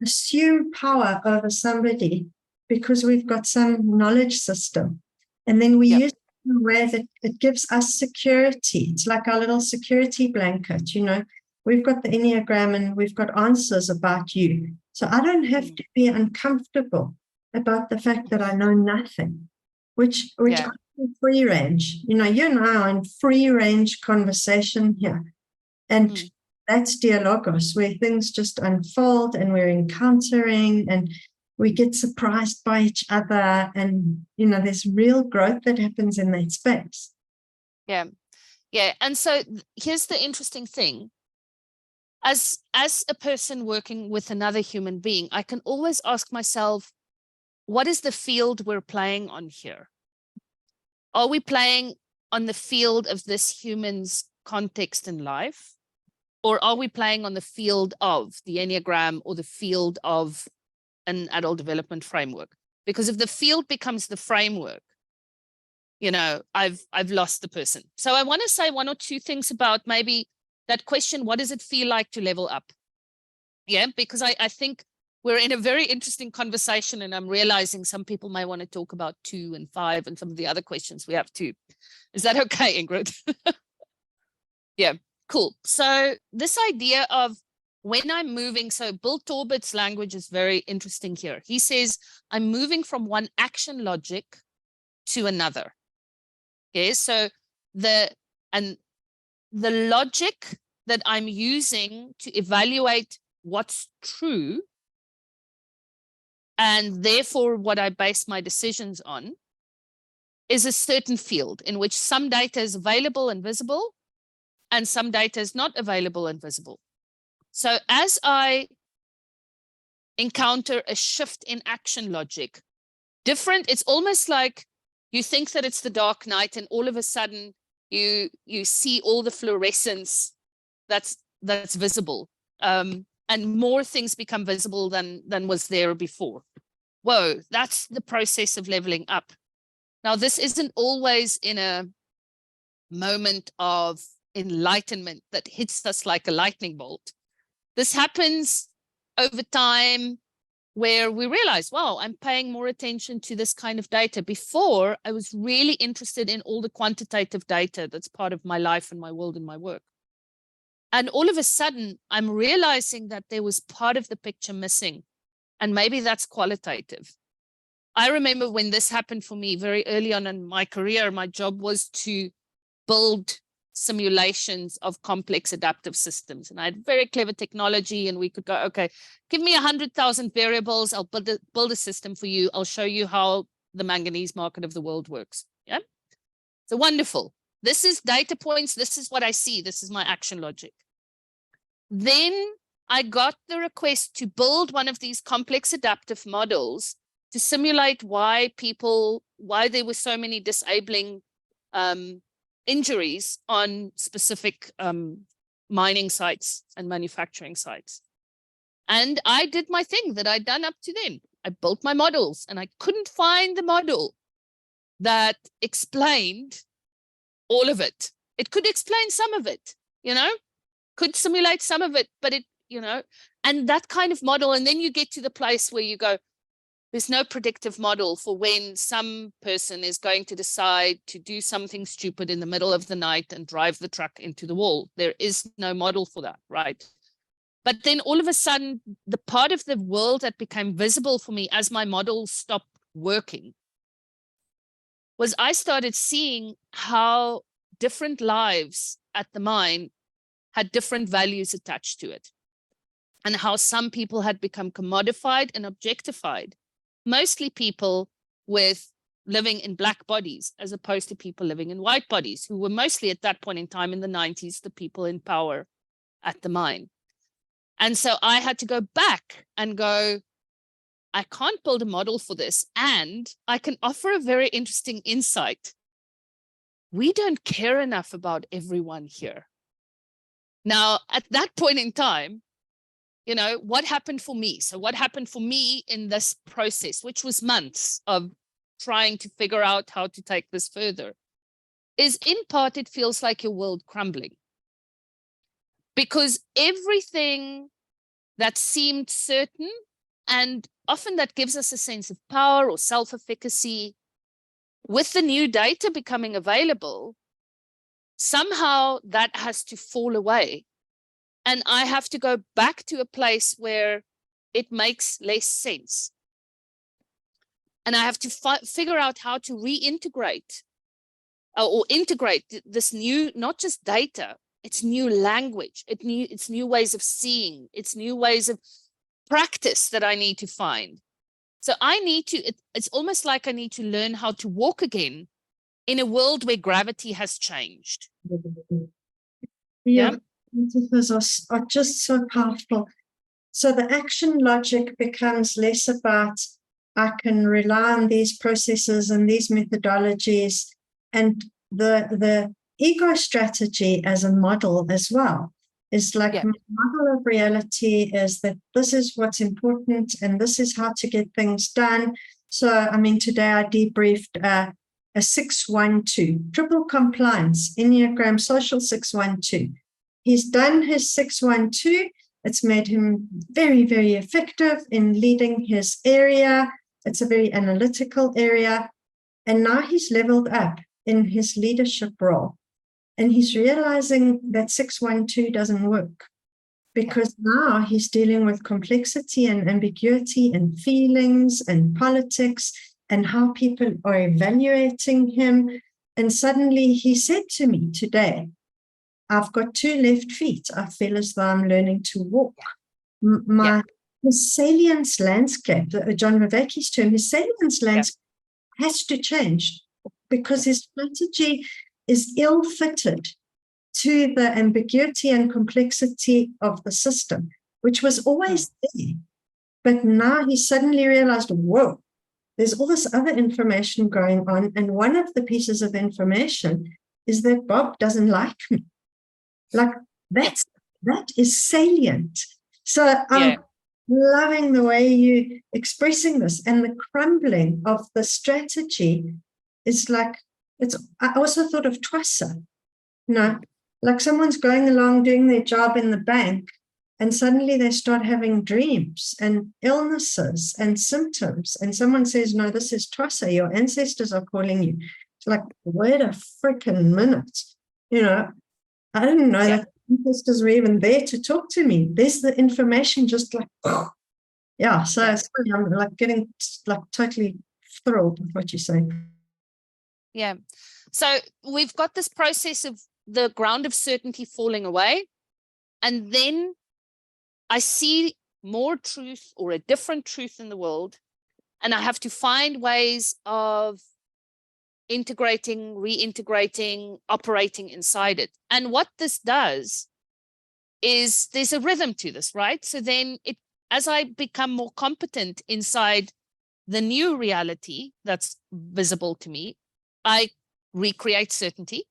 assume power over somebody because we've got some knowledge system. And then we use it in a way that it gives us security. It's like our little security blanket, you know. We've got the Enneagram and we've got answers about you. So I don't have to be uncomfortable about the fact that I know nothing, which I'm in free range. You know, you and I are in free range conversation here. And that's dialogos, where things just unfold and we're encountering and we get surprised by each other. And, you know, there's real growth that happens in that space. Yeah. Yeah. And so here's the interesting thing. As a person working with another human being, I can always ask myself, what is the field we're playing on here? Are we playing on the field of this human's context in life? Or are we playing on the field of the Enneagram or the field of an adult development framework? Because if the field becomes the framework, you know, I've lost the person. So I want to say one or two things about maybe that question, what does it feel like to level up? Yeah, because I think we're in a very interesting conversation, and I'm realizing some people may want to talk about 2 and 5 and some of the other questions we have too. Is that okay, Ingrid? Yeah, cool. So this idea of when I'm moving, so Bill Torbert's language is very interesting here. He says, I'm moving from one action logic to another. Okay, so the logic that I'm using to evaluate what's true, and therefore what I base my decisions on, is a certain field in which some data is available and visible and some data is not available and visible. So as I encounter a shift in action logic, it's almost like you think that it's the dark night and all of a sudden you see all the fluorescence that's visible, and more things become visible than was there before. Whoa, that's the process of leveling up. Now, this isn't always in a moment of enlightenment that hits us like a lightning bolt. This happens over time where we realize, wow, I'm paying more attention to this kind of data. Before, I was really interested in all the quantitative data that's part of my life and my world and my work. And all of a sudden, I'm realizing that there was part of the picture missing. And maybe that's qualitative. I remember when this happened for me very early on in my career, my job was to build simulations of complex adaptive systems. And I had very clever technology, and we could go, okay, give me 100,000 variables. I'll build a system for you. I'll show you how the manganese market of the world works. Yeah. So wonderful. This is data points. This is what I see. This is my action logic. Then I got the request to build one of these complex adaptive models to simulate why there were so many disabling injuries on specific mining sites and manufacturing sites. And I did my thing that I'd done up to then. I built my models, and I couldn't find the model that explained all of it. It could explain some of it, could simulate some of it, but and that kind of model. And then you get to the place where you go, there's no predictive model for when some person is going to decide to do something stupid in the middle of the night and drive the truck into the wall. There is no model for that, right? But then all of a sudden, the part of the world that became visible for me as my models stopped working was I started seeing how different lives at the mine had different values attached to it, and how some people had become commodified and objectified, mostly people with living in black bodies as opposed to people living in white bodies, who were mostly at that point in time in the 90s, the people in power at the mine. And so I had to go back and go, I can't build a model for this. And I can offer a very interesting insight. We don't care enough about everyone here. Now, at that point in time, what happened for me? So what happened for me in this process, which was months of trying to figure out how to take this further, is in part, it feels like your world crumbling. Because everything that seemed certain, and often that gives us a sense of power or self-efficacy, with the new data becoming available, somehow that has to fall away. And I have to go back to a place where it makes less sense. And I have to figure out how to reintegrate or integrate this new, not just data, it's new language, it's new ways of seeing, it's new ways of practice that I need to find. So I need to, it's almost like I need to learn how to walk again in a world where gravity has changed. Yeah. Metaphors are just so powerful. So the action logic becomes less about, I can rely on these processes and these methodologies, and the ego strategy as a model as well is like, yeah. My model of reality is that this is what's important and this is how to get things done. So, I mean, today I debriefed a 612, triple compliance, Enneagram social 612. He's done his 612. It's made him very, very effective in leading his area. It's a very analytical area. And now he's leveled up in his leadership role. And he's realizing that 612 doesn't work, because now he's dealing with complexity and ambiguity and feelings and politics and how people are evaluating him. And suddenly he said to me today, I've got 2 left feet. I feel as though I'm learning to walk. His salience landscape, John Vervaeke's term, his salience landscape has to change, because his strategy is ill-fitted to the ambiguity and complexity of the system, which was always there. But now he suddenly realized, whoa, there's all this other information going on. And one of the pieces of information is that Bob doesn't like me. Like that is salient. So I'm loving the way you're expressing this, and the crumbling of the strategy is like, I also thought of Twassa, like someone's going along doing their job in the bank, and suddenly they start having dreams and illnesses and symptoms, and someone says, no, this is Twassa, your ancestors are calling you. It's like, wait a freaking minute, I didn't know that ancestors were even there to talk to me. There's the information just like, so I'm like getting like totally thrilled with what you're saying. Yeah. So we've got this process of the ground of certainty falling away. And then I see more truth or a different truth in the world. And I have to find ways of integrating, reintegrating, operating inside it. And what this does is there's a rhythm to this, right? So then as I become more competent inside the new reality that's visible to me, I recreate certainty.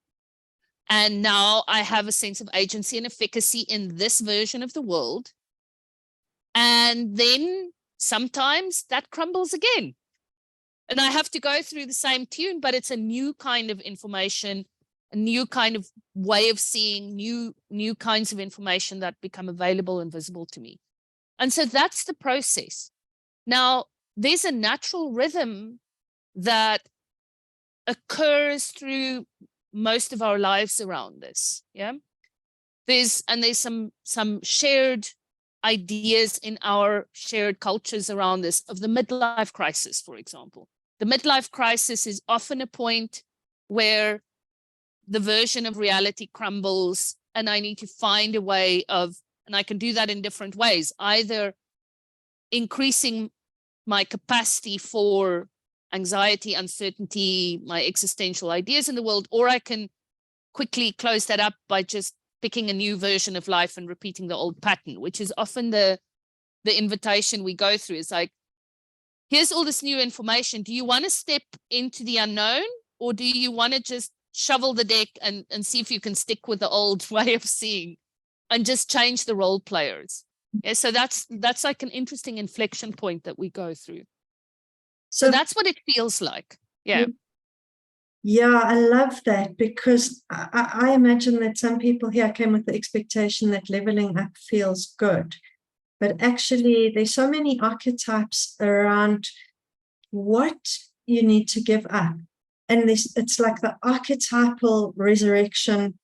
And now I have a sense of agency and efficacy in this version of the world. And then sometimes that crumbles again. And I have to go through the same tune, but it's a new kind of information, a new kind of way of seeing, new kinds of information that become available and visible to me. And so that's the process. Now, there's a natural rhythm that occurs through most of our lives around this. Yeah. There's some shared ideas in our shared cultures around this, of the midlife crisis, for example. The midlife crisis is often a point where the version of reality crumbles, and I need to find a way of, and I can do that in different ways, either increasing my capacity for anxiety, uncertainty, my existential ideas in the world, or I can quickly close that up by just picking a new version of life and repeating the old pattern, which is often the invitation we go through. It's like, here's all this new information. Do you want to step into the unknown, or do you want to just shovel the deck and see if you can stick with the old way of seeing and just change the role players? Yeah, so that's like an interesting inflection point that we go through. So that's what it feels like. Yeah. Yeah, I love that, because I imagine that some people here came with the expectation that leveling up feels good. But actually, there's so many archetypes around what you need to give up. And it's like the archetypal resurrection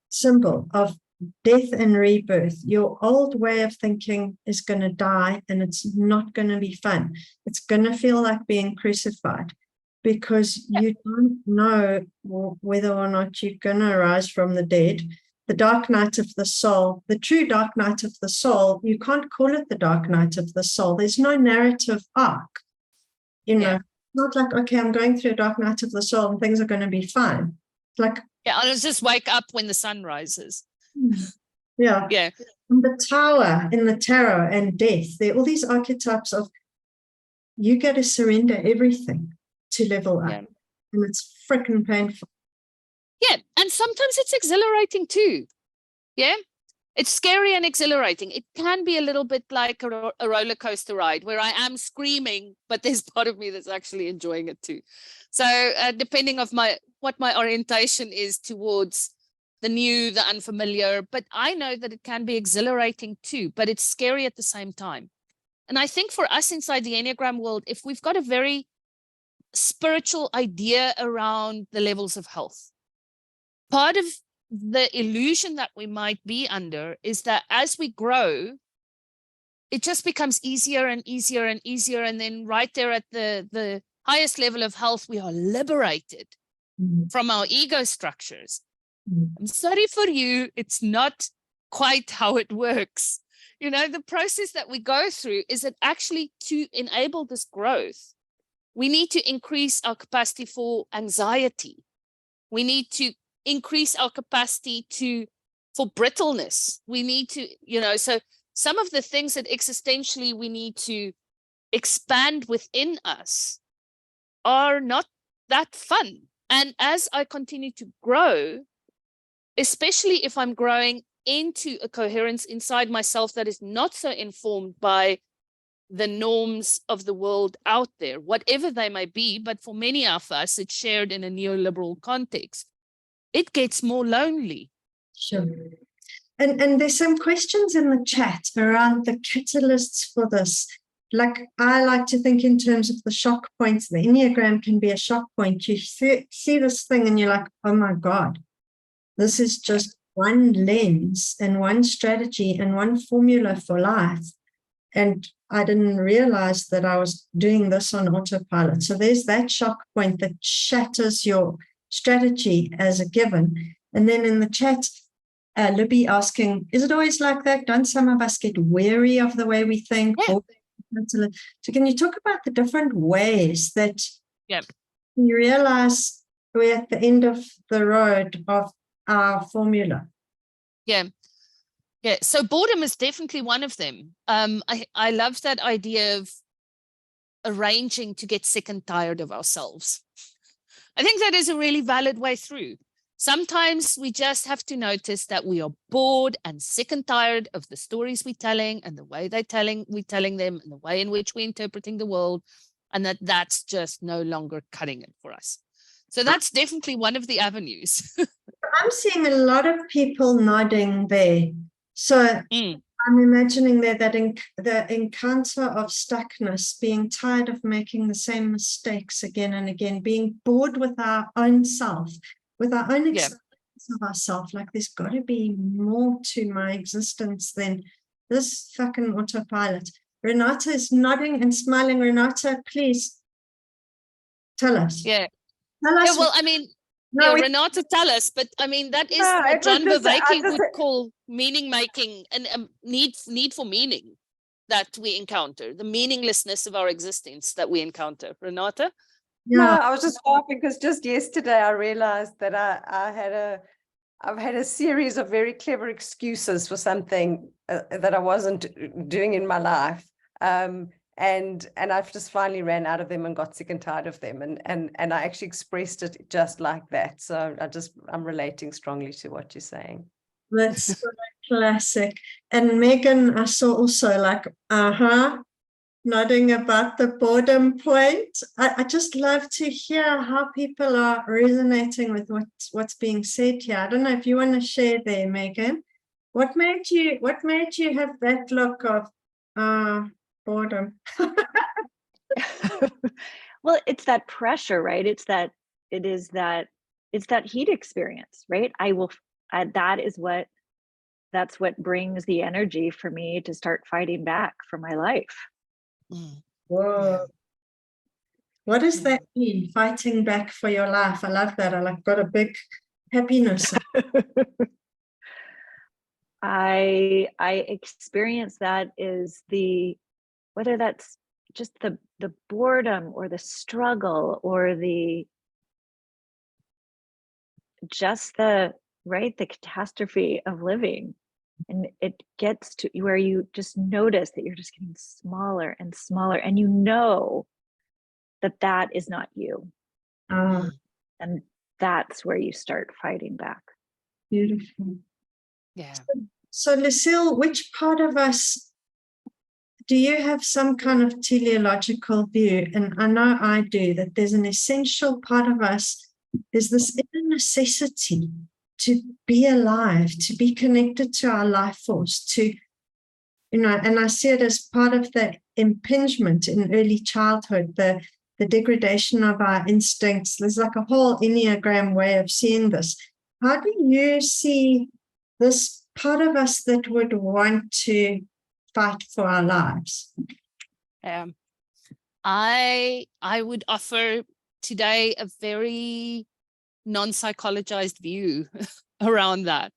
symbol of death and rebirth. Your old way of thinking is going to die, and it's not going to be fun. It's going to feel like being crucified, because you don't know whether or not you're going to rise from the dead. The dark night of the soul, the true dark night of the soul, you can't call it the dark night of the soul. There's no narrative arc. It's not like, okay, I'm going through a dark night of the soul and things are going to be fine. It's like, I'll just wake up when the sun rises. Yeah. And the tower in the tarot and death, there are all these archetypes of, you got to surrender everything to level up. And it's freaking painful. Yeah, and sometimes it's exhilarating too. Yeah, it's scary and exhilarating. It can be a little bit like a roller coaster ride where I am screaming, but there's part of me that's actually enjoying it too. So depending on what my orientation is towards the new, the unfamiliar, but I know that it can be exhilarating too, but it's scary at the same time. And I think for us inside the Enneagram world, if we've got a very spiritual idea around the levels of health, part of the illusion that we might be under is that as we grow, it just becomes easier and easier and easier. And then right there at the highest level of health, we are liberated from our ego structures. I'm sorry for you. It's not quite how it works. The process that we go through is that actually to enable this growth, we need to increase our capacity for anxiety. We need to increase our capacity for brittleness. We need to, so some of the things that existentially we need to expand within us are not that fun. And as I continue to grow, especially if I'm growing into a coherence inside myself that is not so informed by the norms of the world out there, whatever they may be, but for many of us, it's shared in a neoliberal context. It gets more lonely. Sure. And there's some questions in the chat around the catalysts for this. Like, I like to think in terms of the shock points. The Enneagram can be a shock point. You see this thing and you're like, oh my God, this is just one lens and one strategy and one formula for life. And I didn't realize that I was doing this on autopilot. So there's that shock point that shatters your strategy as a given. And then in the chat, Libby asking, is it always like that? Don't some of us get weary of the way we think? Yeah. So can you talk about the different ways that Yeah. you realize we're at the end of the road of our formula? Yeah. So boredom is definitely one of them. I love that idea of arranging to get sick and tired of ourselves. I think that is a really valid way through. Sometimes we just have to notice that we are bored and sick and tired of the stories we're telling and the way we're telling them and the way in which we're interpreting the world, and that's just no longer cutting it for us. So that's definitely one of the avenues. I'm seeing a lot of people nodding there. So I'm imagining that the encounter of stuckness, being tired of making the same mistakes again and again, being bored with our own self, with our own experience of ourselves. Like, there's got to be more to my existence than this fucking autopilot. Renata is nodding and smiling. Renata, please tell us. Yeah. Tell us. Yeah, well, I mean, Renata, tell us, but I mean, that is what John Vervaeke would call meaning making and need for meaning that we encounter, the meaninglessness of our existence that we encounter. Renata? Yeah, no, I was just laughing because just yesterday I realized that I've had a series of very clever excuses for something that I wasn't doing in my life. And I've just finally ran out of them and got sick and tired of them. And I actually expressed it just like that. So I'm relating strongly to what you're saying. That's so classic. And Megan, I saw also like, nodding about the boredom point. I just love to hear how people are resonating with what's being said here. I don't know if you want to share there, Megan. What made you have that look of boredom? Well, it's that pressure, right? It's that heat experience, right? That's what brings the energy for me to start fighting back for my life. Whoa. What does that mean, fighting back for your life? I love that. I got a big happiness. I experience that is whether that's just the boredom or the struggle or the catastrophe of living. And it gets to where you just notice that you're just getting smaller and smaller, and you know that is not you. And that's where you start fighting back. Beautiful. Yeah. So Lucille, which part of us, do you have some kind of teleological view? And I know I do, that there's an essential part of us, there's this inner necessity to be alive, to be connected to our life force, to, and I see it as part of the impingement in early childhood, the degradation of our instincts. There's like a whole Enneagram way of seeing this. How do you see this part of us that would want to fight for our lives? I would offer today a very non-psychologized view around that.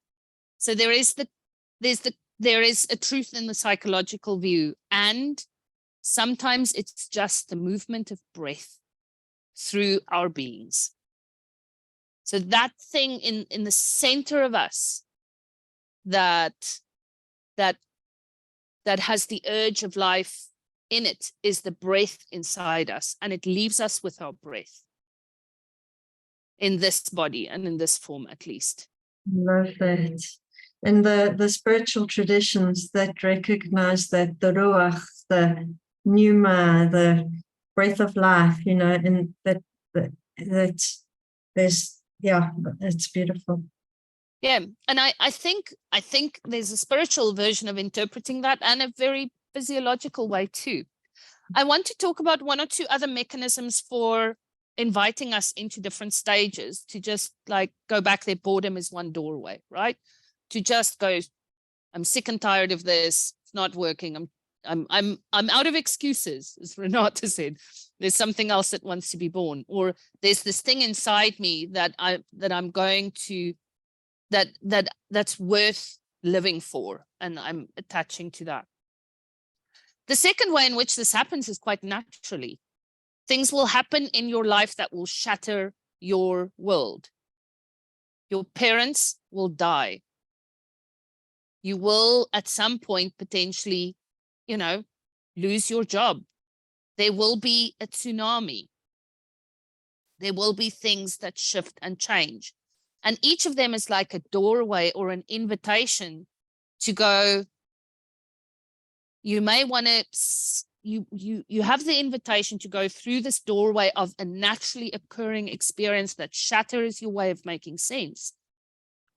So there is a truth in the psychological view, and sometimes it's just the movement of breath through our beings. So that thing in the center of us that has the urge of life in it is the breath inside us, and it leaves us with our breath in this body and in this form, at least. Love that. And the spiritual traditions that recognize that the ruach, the pneuma, the breath of life, and that there's, it's beautiful. Yeah, and I think there's a spiritual version of interpreting that, and a very physiological way too. I want to talk about one or two other mechanisms for inviting us into different stages, to just like go back there. Boredom is one doorway, right? To just go, I'm sick and tired of this, it's not working, I'm I'm out of excuses, as Renata said. There's something else that wants to be born, or there's this thing inside me that's worth living for, and I'm attaching to that. The second way in which this happens is quite naturally. Things will happen in your life that will shatter your world. Your parents will die. You will at some point potentially, lose your job. There will be a tsunami. There will be things that shift and change. And each of them is like a doorway or an invitation to go, you may want to, you have the invitation to go through this doorway of a naturally occurring experience that shatters your way of making sense,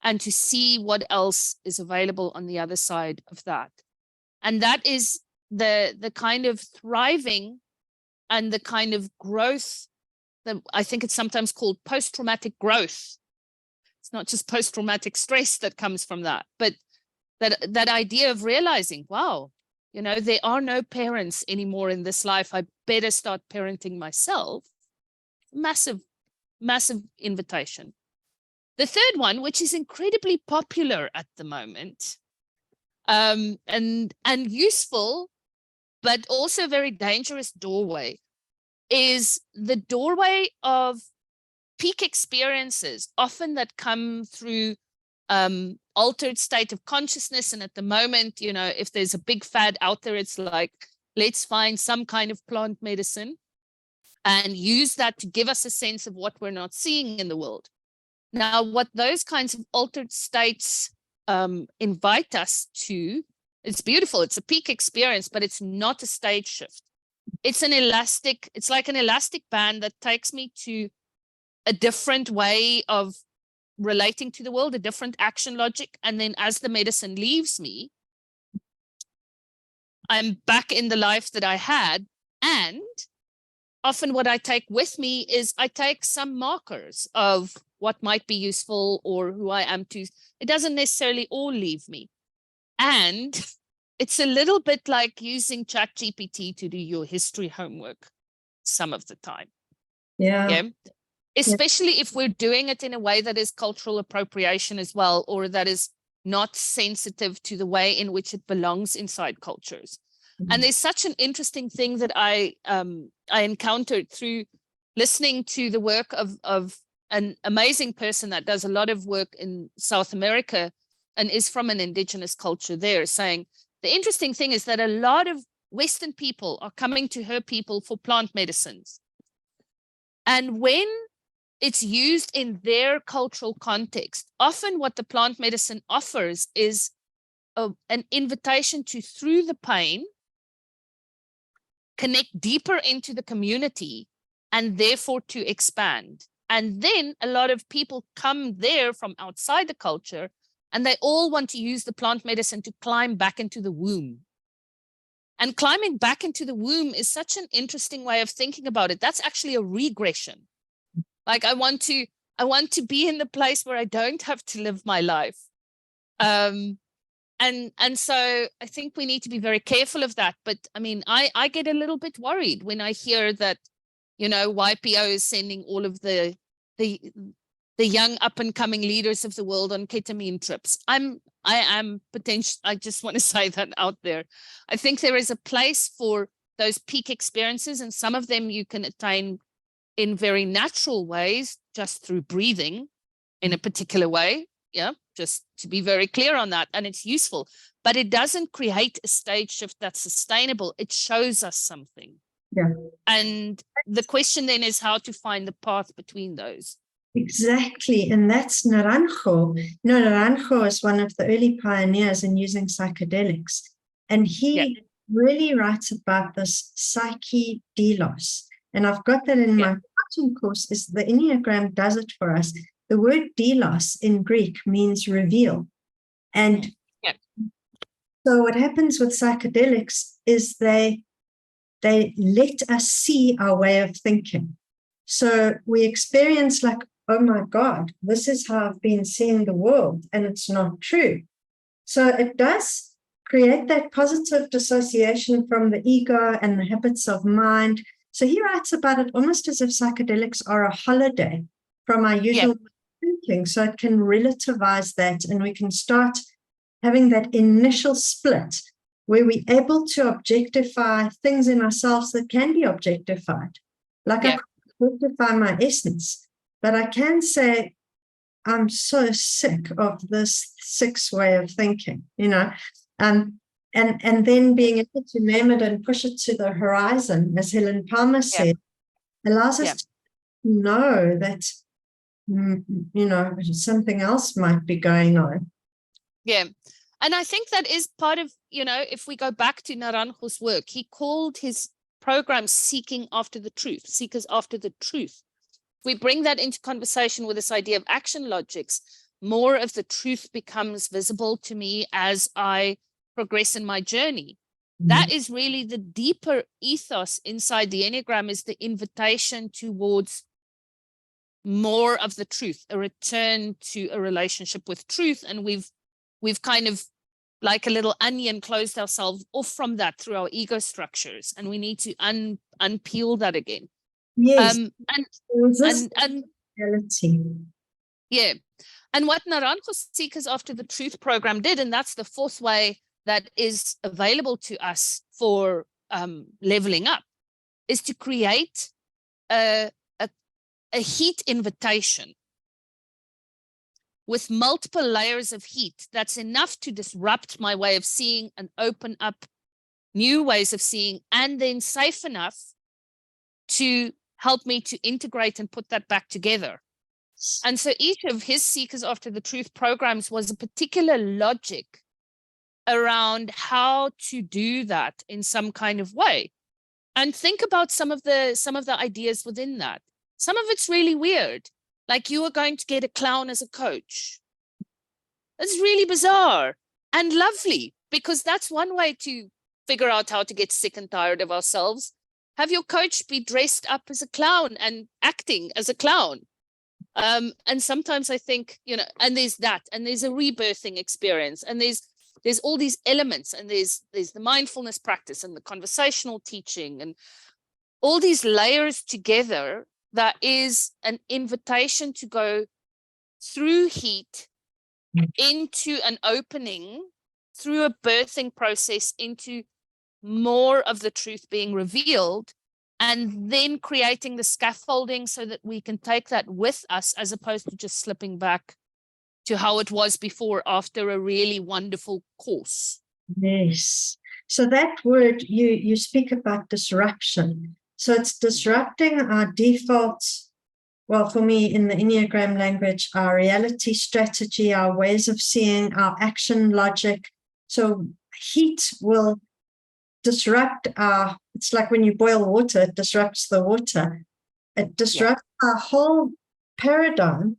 and to see what else is available on the other side of that. And that is the kind of thriving and the kind of growth that I think it's sometimes called post-traumatic growth. It's not just post-traumatic stress that comes from that, but that idea of realizing, wow, there are no parents anymore in this life. I better start parenting myself. Massive, massive invitation. The third one, which is incredibly popular at the moment, and useful, but also a very dangerous doorway, is the doorway of peak experiences, often that come through altered state of consciousness. And at the moment, if there's a big fad out there, it's like, let's find some kind of plant medicine and use that to give us a sense of what we're not seeing in the world. Now, what those kinds of altered states invite us to, it's beautiful. It's a peak experience, but it's not a stage shift. It's like an elastic band that takes me to a different way of relating to the world, a different action logic. And then as the medicine leaves me, I'm back in the life that I had. And often what I take with me is I take some markers of what might be useful or who I am to. It doesn't necessarily all leave me. And it's a little bit like using ChatGPT to do your history homework some of the time. Yeah. Especially if we're doing it in a way that is cultural appropriation as well, or that is not sensitive to the way in which it belongs inside cultures. Mm-hmm. And there's such an interesting thing that I encountered through listening to the work of an amazing person that does a lot of work in South America and is from an indigenous culture there, saying the interesting thing is that a lot of Western people are coming to her people for plant medicines. And when it's used in their cultural context, often what the plant medicine offers is an invitation to, through the pain, connect deeper into the community and therefore to expand. And then a lot of people come there from outside the culture and they all want to use the plant medicine to climb back into the womb. And climbing back into the womb is such an interesting way of thinking about it. That's actually a regression. Like I want to be in the place where I don't have to live my life. And so I think we need to be very careful of that. But I mean, I get a little bit worried when I hear that, YPO is sending all of the young up and coming leaders of the world on ketamine trips. I just want to say that out there. I think there is a place for those peak experiences, and some of them you can attain in very natural ways, just through breathing in a particular way. Yeah, just to be very clear on that. And it's useful, but it doesn't create a stage shift that's sustainable. It shows us something. Yeah. And the question then is how to find the path between those. Exactly. And that's Naranjo. Naranjo is one of the early pioneers in using psychedelics. And he really writes about this psyche delos. And I've got that in my coaching course, is the Enneagram does it for us. The word delos in Greek means reveal. And so what happens with psychedelics is they let us see our way of thinking. So we experience like, oh my God, this is how I've been seeing the world, and it's not true. So it does create that positive dissociation from the ego and the habits of mind. So he writes about it almost as if psychedelics are a holiday from our usual thinking. So it can relativize that, and we can start having that initial split where we're able to objectify things in ourselves that can be objectified. Like I can't objectify my essence, but I can say, I'm so sick of this six way of thinking, you know, and then being able to name it and push it to the horizon, as Helen Palmer said, allows us to know that, you know, something else might be going on. Yeah. And I think that is part of, you know, if we go back to Naranjo's work, he called his program Seeking After the Truth, Seekers After the Truth. If we bring that into conversation with this idea of action logics, more of the truth becomes visible to me as I progress in my journey. That is really the deeper ethos inside the Enneagram, is the invitation towards more of the truth, a return to a relationship with truth. And we've kind of, like a little onion, closed ourselves off from that through our ego structures, and we need to unpeel that again. Yes, and reality. Yeah, and what Naranjo's Seekers After the Truth program did, and that's the fourth way that is available to us for leveling up, is to create a heat invitation with multiple layers of heat that's enough to disrupt my way of seeing and open up new ways of seeing, and then safe enough to help me to integrate and put that back together. And so each of his Seekers After the Truth programs was a particular logic around how to do that in some kind of way. And think about some of the ideas within that. Some of it's really weird. Like, you are going to get a clown as a coach. That's really bizarre and lovely, because that's one way to figure out how to get sick and tired of ourselves. Have your coach be dressed up as a clown and acting as a clown. And sometimes I think, you know, and there's that, and there's a rebirthing experience, and there's all these elements, and there's the mindfulness practice and the conversational teaching, and all these layers together. That is an invitation to go through heat into an opening, through a birthing process into more of the truth being revealed, and then creating the scaffolding so that we can take that with us, as opposed to just slipping back to how it was before after a really wonderful course. Yes. So that word, you speak about disruption. So it's disrupting our defaults. Well, for me, in the Enneagram language, our reality strategy, our ways of seeing, our action logic. So heat will disrupt it's like when you boil water, it disrupts the water. It disrupts our whole paradigm.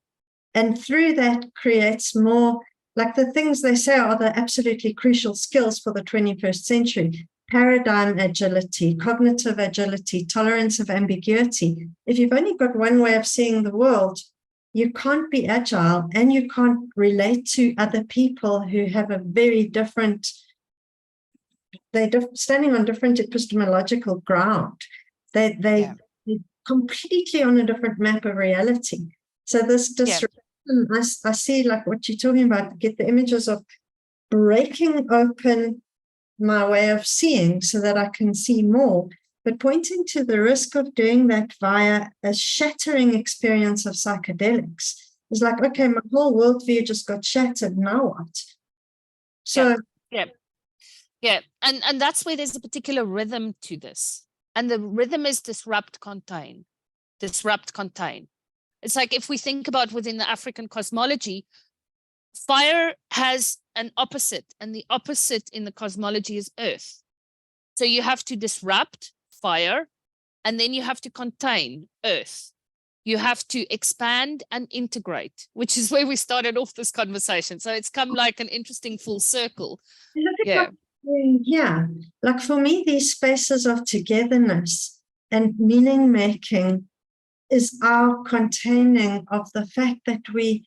And through that creates more, like the things they say are the absolutely crucial skills for the 21st century. Paradigm agility, cognitive agility, tolerance of ambiguity. If you've only got one way of seeing the world, you can't be agile, and you can't relate to other people who have a very different, they're standing on different epistemological ground. They're completely on a different map of reality. So this disruption, I see, like what you're talking about, get the images of breaking open my way of seeing so that I can see more, but pointing to the risk of doing that via a shattering experience of psychedelics. It's like, okay, my whole worldview just got shattered, now what? So and that's where there's a particular rhythm to this, and the rhythm is disrupt, contain. It's like, if we think about within the African cosmology, fire has an opposite, and the opposite in the cosmology is earth. So you have to disrupt fire, and then you have to contain earth. You have to expand and integrate, which is where we started off this conversation. So it's come like an interesting full circle. Yeah, like for me, these spaces of togetherness and meaning making is our containing of the fact that we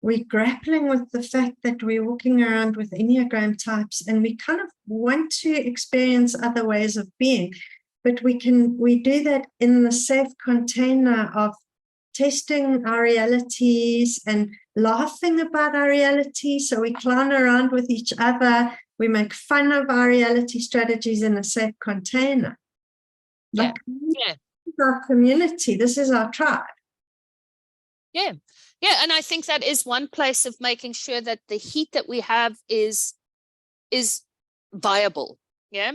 we're grappling with the fact that we're walking around with Enneagram types and we kind of want to experience other ways of being, but we do that in the safe container of testing our realities and laughing about our reality. So we clown around with each other. We make fun of our reality strategies in a safe container. Like, Yeah. This is our community. This is our tribe. Yeah. Yeah. And I think that is one place of making sure that the heat that we have is viable. Yeah.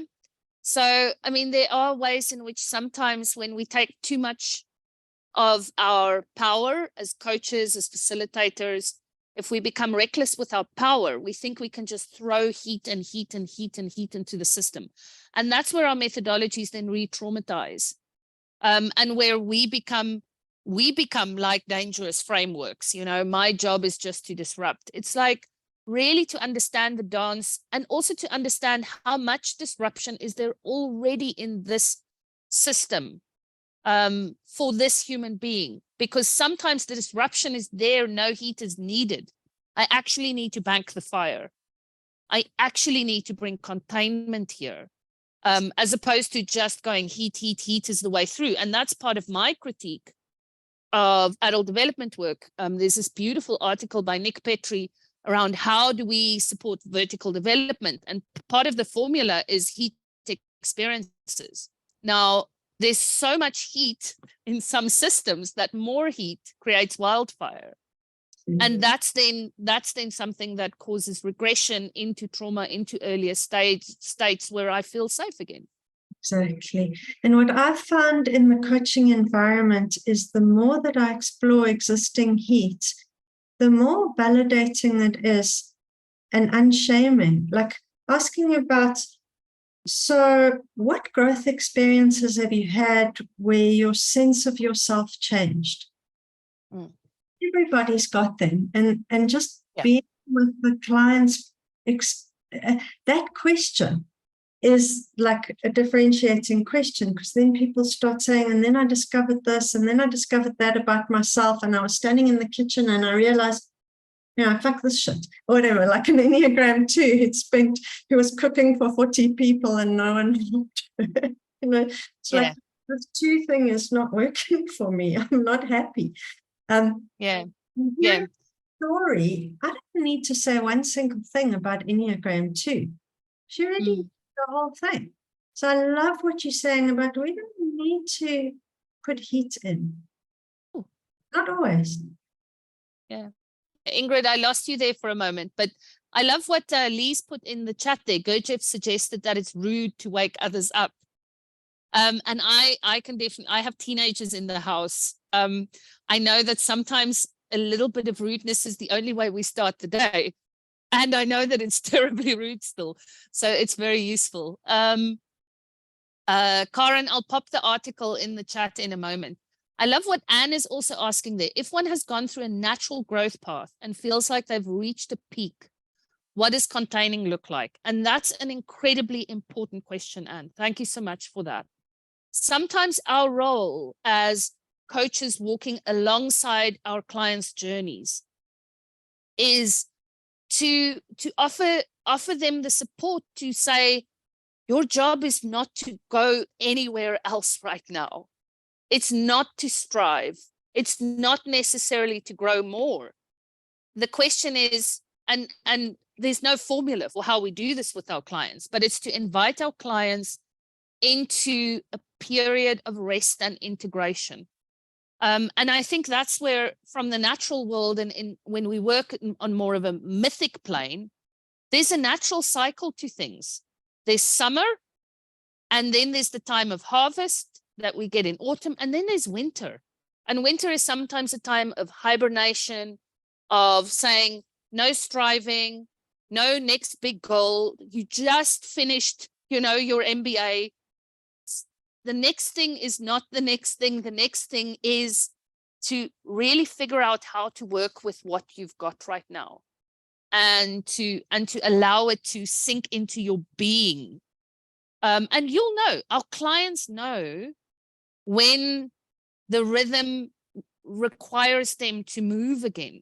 So, I mean, there are ways in which sometimes when we take too much of our power as coaches, as facilitators, if we become reckless with our power, we think we can just throw heat and heat and heat and heat into the system. And that's where our methodologies then re-traumatize. And where we become like dangerous frameworks. You know, my job is just to disrupt. It's like really to understand the dance and also to understand how much disruption is there already in this system for this human being, because sometimes the disruption is there, no heat is needed. I actually need to bank the fire. I actually need to bring containment here, as opposed to just going heat is the way through. And that's part of my critique of adult development work. There's this beautiful article by Nick Petrie around how do we support vertical development. And part of the formula is heat experiences. Now, there's so much heat in some systems that more heat creates wildfire. And that's then something that causes regression into trauma, into earlier states where I feel safe again. Exactly. And what I've found in the coaching environment is the more that I explore existing heat, the more validating it is and unshaming. Like asking about, so what growth experiences have you had where your sense of yourself changed? Everybody's got them. And just being with the clients, that question is like a differentiating question, because then people start saying, and then I discovered this, and then I discovered that about myself, and I was standing in the kitchen and I realized, fuck this shit, or whatever, like an Enneagram 2, he was cooking for 40 people and no one, it's like, this 2 thing is not working for me. I'm not happy. Story, I don't need to say one single thing about Enneagram 2. She already did the whole thing. So I love what you're saying about we don't need to put heat in. Not always. Yeah. Ingrid, I lost you there for a moment, but I love what Lee's put in the chat there. Gurdjieff suggested that it's rude to wake others up. And I can definitely, I have teenagers in the house. I know that sometimes a little bit of rudeness is the only way we start the day. And I know that it's terribly rude still. So it's very useful. Karen, I'll pop the article in the chat in a moment. I love what Anne is also asking there. If one has gone through a natural growth path and feels like they've reached a peak, what does containing look like? And that's an incredibly important question, Anne. Thank you so much for that. Sometimes our role as coaches walking alongside our clients' journeys is to offer them the support to say, your job is not to go anywhere else right now. It's not to strive. It's not necessarily to grow more. The question is, and there's no formula for how we do this with our clients, but it's to invite our clients into a period of rest and integration. And I think that's where, from the natural world, and when we work on more of a mythic plane, there's a natural cycle to things. There's summer, and then there's the time of harvest that we get in autumn, and then there's winter. And winter is sometimes a time of hibernation, of saying no striving, no next big goal. You just finished, your MBA. The next thing is not the next thing. The next thing is to really figure out how to work with what you've got right now, and to allow it to sink into your being. And you'll know, our clients know when the rhythm requires them to move again.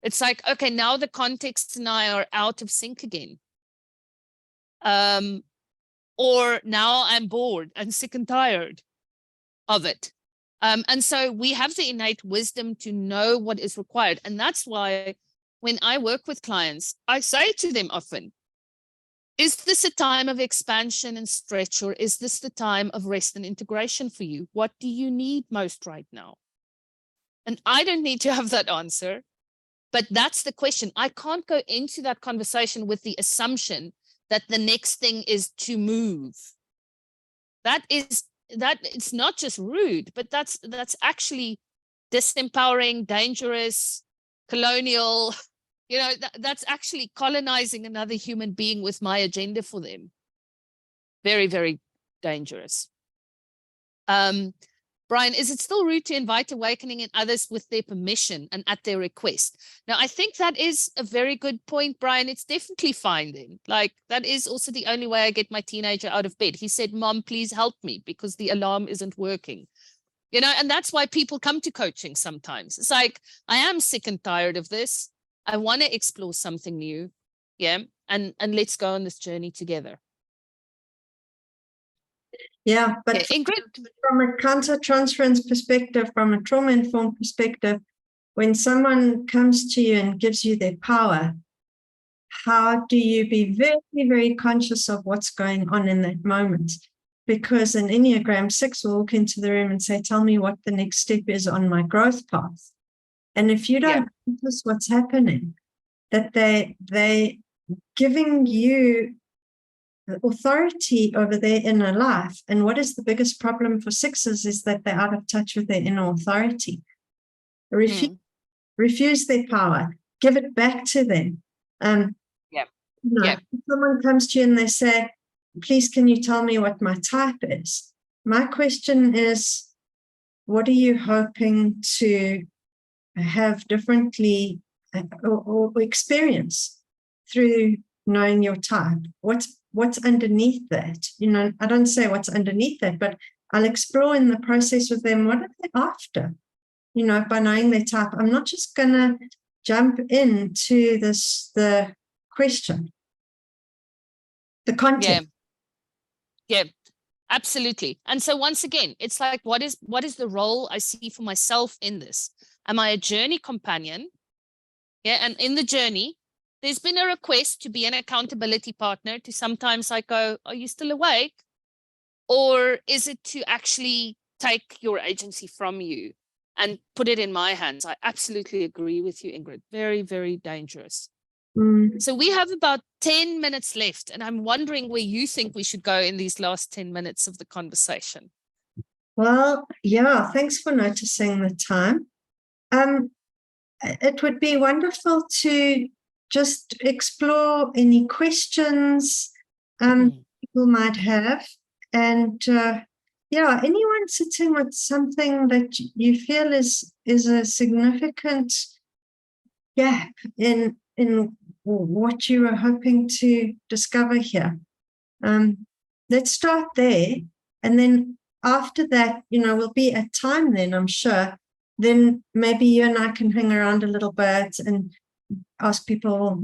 It's like, okay, now the context and I are out of sync again. Or now I'm bored and sick and tired of it. And so we have the innate wisdom to know what is required. And that's why when I work with clients, I say to them often, is this a time of expansion and stretch, or is this the time of rest and integration for you? What do you need most right now? And I don't need to have that answer, but that's the question. I can't go into that conversation with the assumption that the next thing is to move. That it's not just rude, but that's actually disempowering, dangerous, colonial. You know, that's actually colonizing another human being with my agenda for them. Very, very dangerous. Brian, is it still rude to invite awakening in others with their permission and at their request? Now, I think that is a very good point, Brian. It's definitely fine then. Like, that is also the only way I get my teenager out of bed. He said, Mom, please help me because the alarm isn't working. You know, and that's why people come to coaching sometimes. It's like, I am sick and tired of this. I want to explore something new. Yeah. And let's go on this journey together. Yeah, but Okay, Ingrid. from a counter-transference perspective, from a trauma-informed perspective, when someone comes to you and gives you their power, how do you be very, very conscious of what's going on in that moment? Because an Enneagram 6 will walk into the room and say, tell me what the next step is on my growth path. And if you don't notice what's happening, that they giving you authority over their inner life. And what is the biggest problem for 6s is that they're out of touch with their inner authority. Refuse their power, give it back to them. If someone comes to you and they say, please, can you tell me what my type is? My question is, what are you hoping to have differently or experience through knowing your type? What's underneath that? You know, I don't say what's underneath that, but I'll explore in the process with them, what are they after? You know, by knowing their type. I'm not just going to jump into the question, the content. Yeah, absolutely. And so once again, it's like, what is the role I see for myself in this? Am I a journey companion? Yeah, and in the journey, there's been a request to be an accountability partner, to sometimes I go, are you still awake? Or is it to actually take your agency from you and put it in my hands? I absolutely agree with you, Ingrid. Very, very dangerous. So we have about 10 minutes left, and I'm wondering where you think we should go in these last 10 minutes of the conversation. Well, yeah, thanks for noticing the time. It would be wonderful to just explore any questions people might have. And anyone sitting with something that you feel is a significant gap in what you are hoping to discover here. Let's start there. And then after that, we'll be at time then, I'm sure. Then maybe you and I can hang around a little bit and ask people,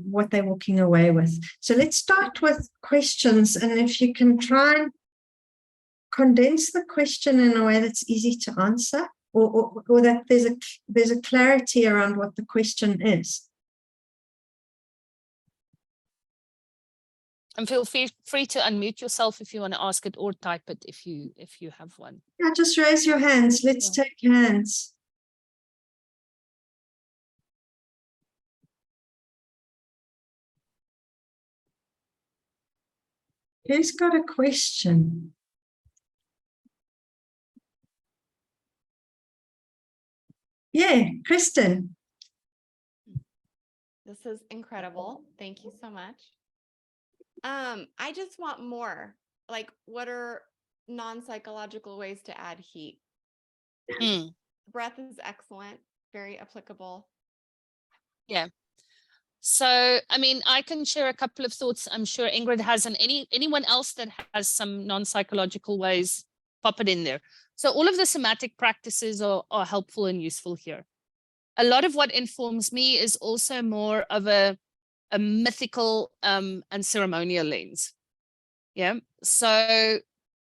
what they're walking away with. So let's start with questions. And if you can try and condense the question in a way that's easy to answer, or that there's a clarity around what the question is. And feel free to unmute yourself if you want to ask it, or type it if you have one. Yeah, just raise your hands. Let's take hands. Who's got a question? Yeah, Kristen. This is incredible. Thank you so much. I just want more. Like, what are non-psychological ways to add heat? Breath is excellent, very applicable. Yeah. So, I mean, I can share a couple of thoughts. I'm sure Ingrid has, and anyone else that has some non-psychological ways, pop it in there. So all of the somatic practices are helpful and useful here. a lot of what informs me is also more of a mythical and ceremonial lens. Yeah. So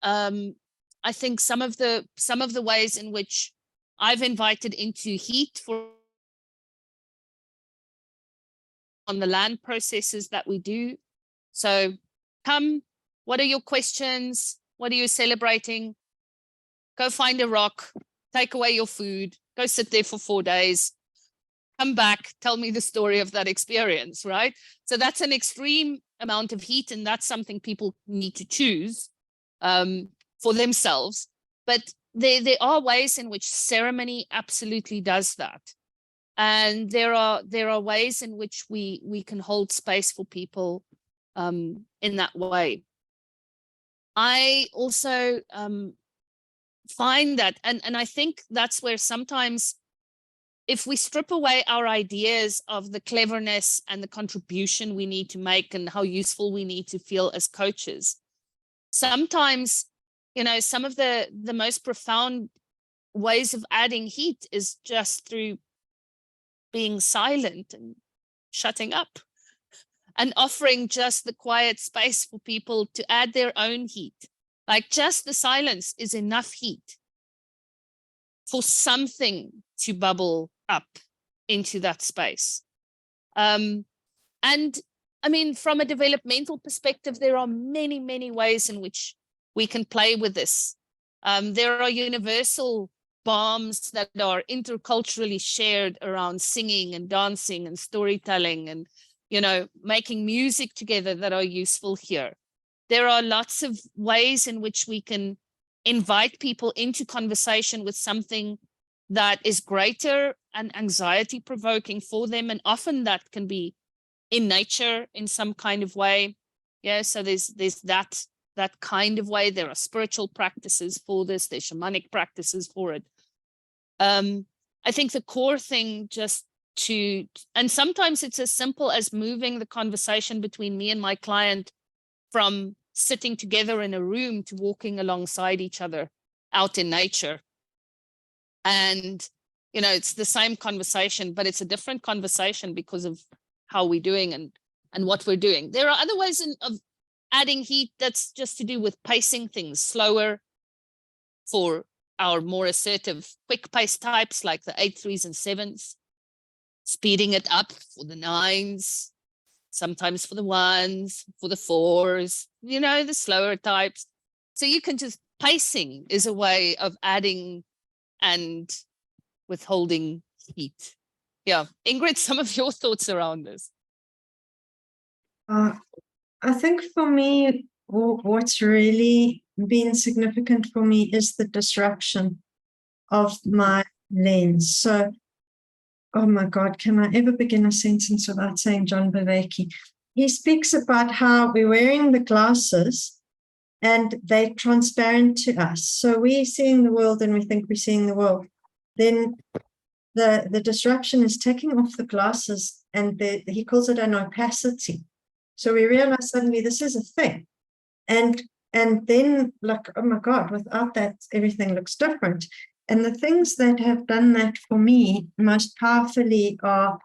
I think some of the ways in which I've invited into heat on the land processes that we do. So come, what are your questions? What are you celebrating? Go find a rock, take away your food, go sit there for 4 days, come back, tell me the story of that experience, right? So that's an extreme amount of heat, and that's something people need to choose for themselves. But there are ways in which ceremony absolutely does that. And there are ways in which we can hold space for people in that way. I also find that, and I think that's where sometimes if we strip away our ideas of the cleverness and the contribution we need to make and how useful we need to feel as coaches, sometimes, you know, some of the most profound ways of adding heat is just through being silent and shutting up and offering just the quiet space for people to add their own heat. Like just the silence is enough heat for something to bubble up into that space. And I mean, from a developmental perspective, there are many, many ways in which we can play with this. There are universal balms that are interculturally shared around singing and dancing and storytelling and, you know, making music together that are useful here. There are lots of ways in which we can invite people into conversation with something that is greater and anxiety provoking for them. And often that can be in nature in some kind of way. Yeah, so there's that kind of way. There are spiritual practices for this. There's shamanic practices for it. I think the core thing and sometimes it's as simple as moving the conversation between me and my client from sitting together in a room to walking alongside each other out in nature. And, you know, it's the same conversation, but it's a different conversation because of how we're doing and what we're doing. There are other ways of adding heat that's just to do with pacing things slower for our more assertive, quick pace types like the 8 3s and 7s, speeding it up for the 9s, sometimes for the 1s, for the 4s, you know, the slower types. So you can just, pacing is a way of adding and withholding heat. Yeah. Ingrid, some of your thoughts around this? I think for me, what's really been significant for me is the disruption of my lens. So, oh my God, can I ever begin a sentence without saying John Beveke? He speaks about how we're wearing the glasses and they're transparent to us. So we're seeing the world and we think we're seeing the world. Then the disruption is taking off the glasses, and he calls it an opacity. So we realize suddenly this is a thing. And then, like, oh my God, without that, everything looks different. And the things that have done that for me most powerfully are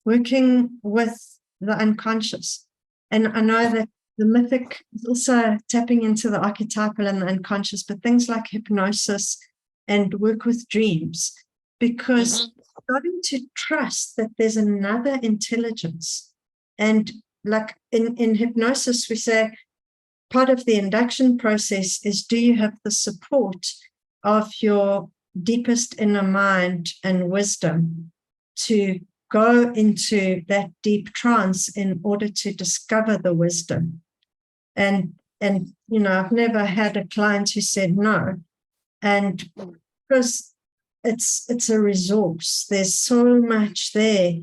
working with the unconscious. And I know that the mythic is also tapping into the archetypal and the unconscious, but things like hypnosis and work with dreams, because starting to trust that there's another intelligence. And like in hypnosis, we say part of the induction process is, do you have the support of your deepest inner mind and wisdom to go into that deep trance in order to discover the wisdom? And you know, I've never had a client who said no. And because it's a resource, there's so much there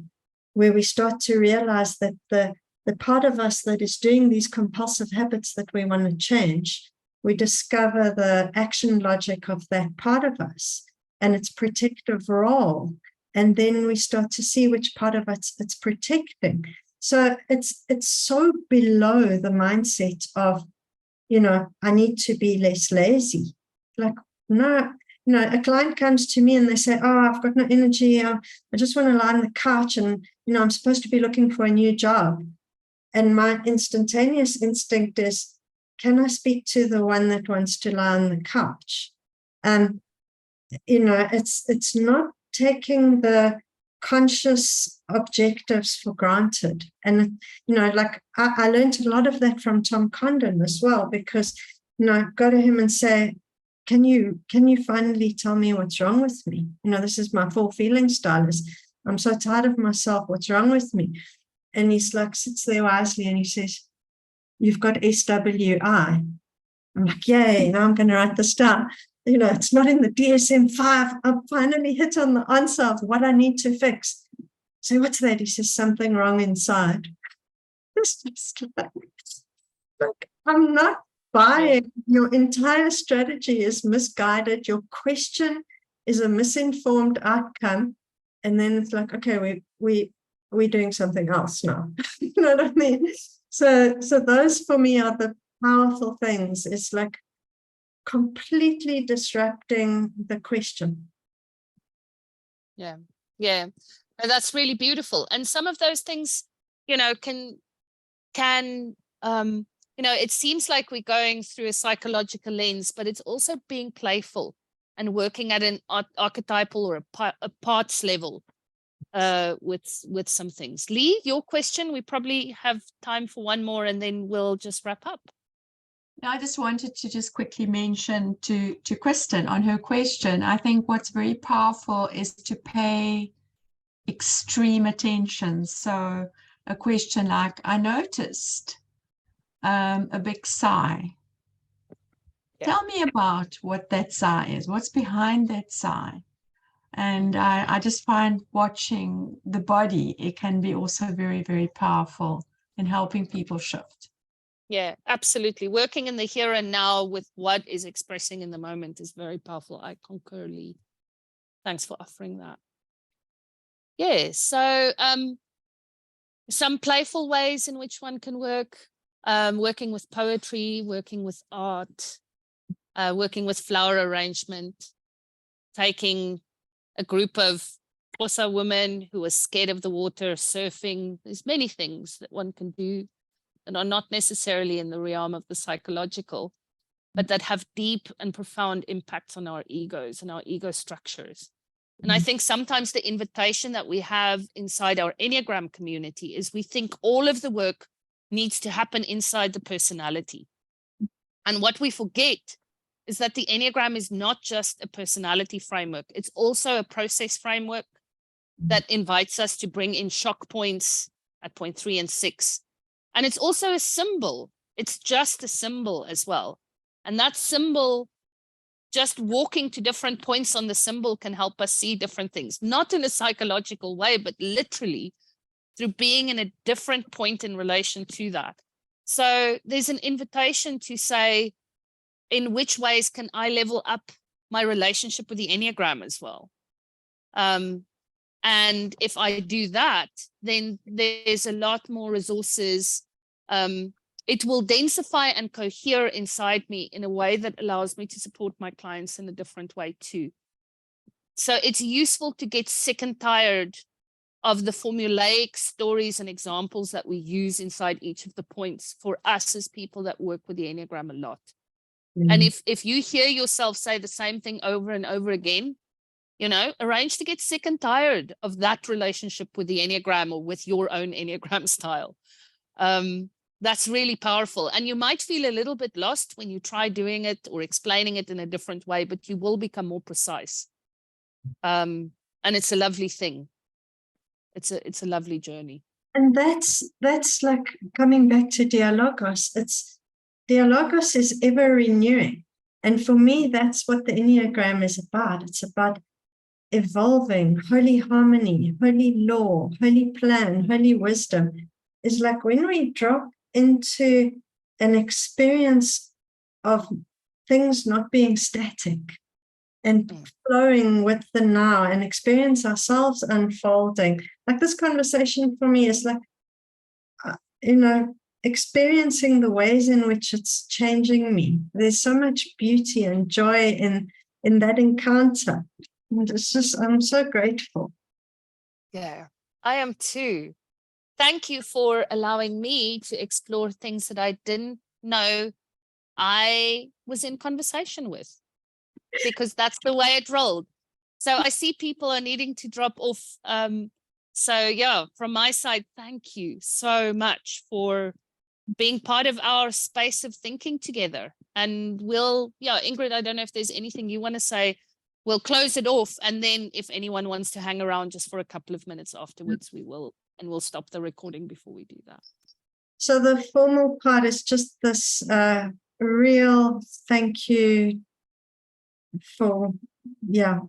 where we start to realize that the part of us that is doing these compulsive habits that we want to change, we discover the action logic of that part of us and its protective role. And then we start to see which part of it's protecting. So it's so below the mindset of, you know, I need to be less lazy. Like, no, a client comes to me and they say, oh, I've got no energy. I just want to lie on the couch and, I'm supposed to be looking for a new job. And my instantaneous instinct is, can I speak to the one that wants to lie on the couch? It's not taking the conscious objectives for granted. And, like I learned a lot of that from Tom Condon as well, because, go to him and say, can you finally tell me what's wrong with me? This is my full feeling style is, I'm so tired of myself. What's wrong with me? And he's like, sits there wisely and he says, you've got SWI. I'm like, yay, now I'm going to write this down. It's not in the DSM-5. I've finally hit on the answer of what I need to fix. So what's that? He says, something wrong inside. It's just like, I'm not buying. Your entire strategy is misguided. Your question is a misinformed outcome. And then it's like, okay, we're doing something else now. You know what I mean? So those for me are the powerful things. It's like completely disrupting the question. Yeah. And that's really beautiful. And some of those things, can it seems like we're going through a psychological lens, but it's also being playful and working at an archetypal or a parts level with some things. Lee, your question, we probably have time for one more and then we'll just wrap up. I just wanted to just quickly mention to Kristen on her question. I think what's very powerful is to pay extreme attention. So a question like, I noticed a big sigh. Yeah. Tell me about what that sigh is. What's behind that sigh? And I just find watching the body, it can be also very, very powerful in helping people shift. Yeah, absolutely. Working in the here and now with what is expressing in the moment is very powerful. I concur, Lee. Thanks for offering that. Yeah, so some playful ways in which one can work, working with poetry, working with art, working with flower arrangement, taking a group of Xhosa women who are scared of the water, surfing. There's many things that one can do that are not necessarily in the realm of the psychological, but that have deep and profound impacts on our egos and our ego structures. And I think sometimes the invitation that we have inside our Enneagram community is we think all of the work needs to happen inside the personality. And what we forget is that the Enneagram is not just a personality framework. It's also a process framework that invites us to bring in shock points at point 3 and 6. And it's also a symbol. It's just a symbol as well. And that symbol, just walking to different points on the symbol can help us see different things, not in a psychological way, but literally through being in a different point in relation to that. So there's an invitation to say, in which ways can I level up my relationship with the Enneagram as well? And if I do that, then there's a lot more resources. It will densify and cohere inside me in a way that allows me to support my clients in a different way too. So it's useful to get sick and tired of the formulaic stories and examples that we use inside each of the points for us as people that work with the Enneagram a lot. And if you hear yourself say the same thing over and over again, arrange to get sick and tired of that relationship with the Enneagram or with your own Enneagram style. That's really powerful. And you might feel a little bit lost when you try doing it or explaining it in a different way, but you will become more precise. And it's a lovely thing. It's a lovely journey. And that's like coming back to Dialogos. Dialogos is ever renewing. And for me, that's what the Enneagram is about. It's about evolving, holy harmony, holy law, holy plan, holy wisdom. It's like when we drop into an experience of things not being static and flowing with the now and experience ourselves unfolding. Like this conversation for me is like, experiencing the ways in which it's changing me. There's so much beauty and joy in in that encounter. And it's just, I'm so grateful. Yeah, I am too. Thank you for allowing me to explore things that I didn't know I was in conversation with, because that's the way it rolled. So I see people are needing to drop off. So yeah, from my side, thank you so much for being part of our space of thinking together. And Ingrid, I don't know if there's anything you want to say. We'll close it off. And then if anyone wants to hang around just for a couple of minutes afterwards, we will, and we'll stop the recording before we do that. So the formal part is just this real thank you for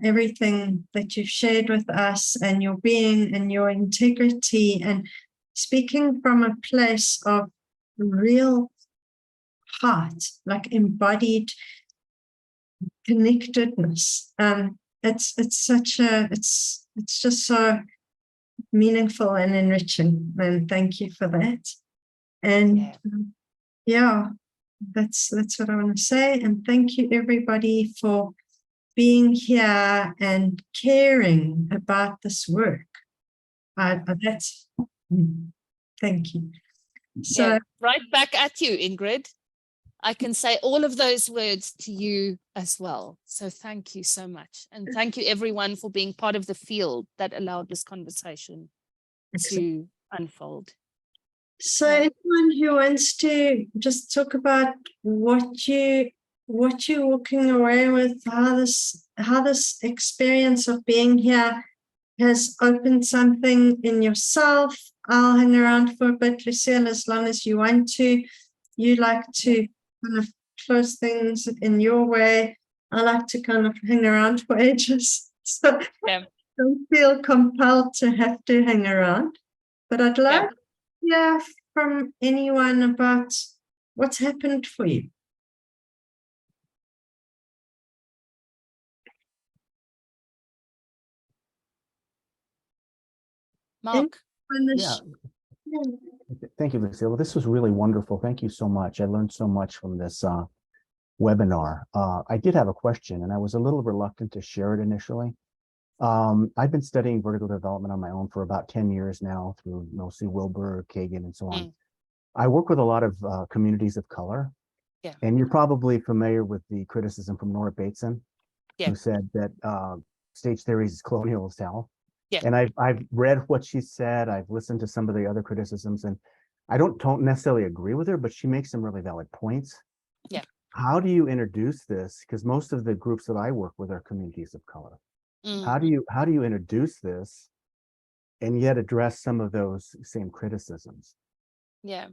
everything that you've shared with us, and your being and your integrity, and speaking from a place of real heart, like embodied connectedness. It's just so meaningful and enriching, and thank you for that. And that's what I want to say. And thank you everybody for being here and caring about this work. Thank you. So right back at you, Ingrid. I can say all of those words to you as well. So thank you so much. And thank you everyone for being part of the field that allowed this conversation to unfold. So anyone who wants to just talk about what you're walking away with, how this experience of being here has opened something in yourself, I'll hang around for a bit, Lucille, as long as you want to. You like to kind of close things in your way. I like to kind of hang around for ages. So don't feel compelled to have to hang around. But I'd like to hear from anyone about what's happened for you. Mark. Yeah. Thank you, Lucille. This was really wonderful. Thank you so much. I learned so much from this webinar. I did have a question, and I was a little reluctant to share it initially. I've been studying vertical development on my own for about 10 years now through mostly Wilbur, Kagan, and so on. I work with a lot of communities of color. Yeah. And you're probably familiar with the criticism from Nora Bateson, who said that stage theory is colonial as hell. Yeah. And I've read what she said. I've listened to some of the other criticisms, and I don't necessarily agree with her, but she makes some really valid points. Yeah. How do you introduce this? Because most of the groups that I work with are communities of color. How do you introduce this and yet address some of those same criticisms? Yeah.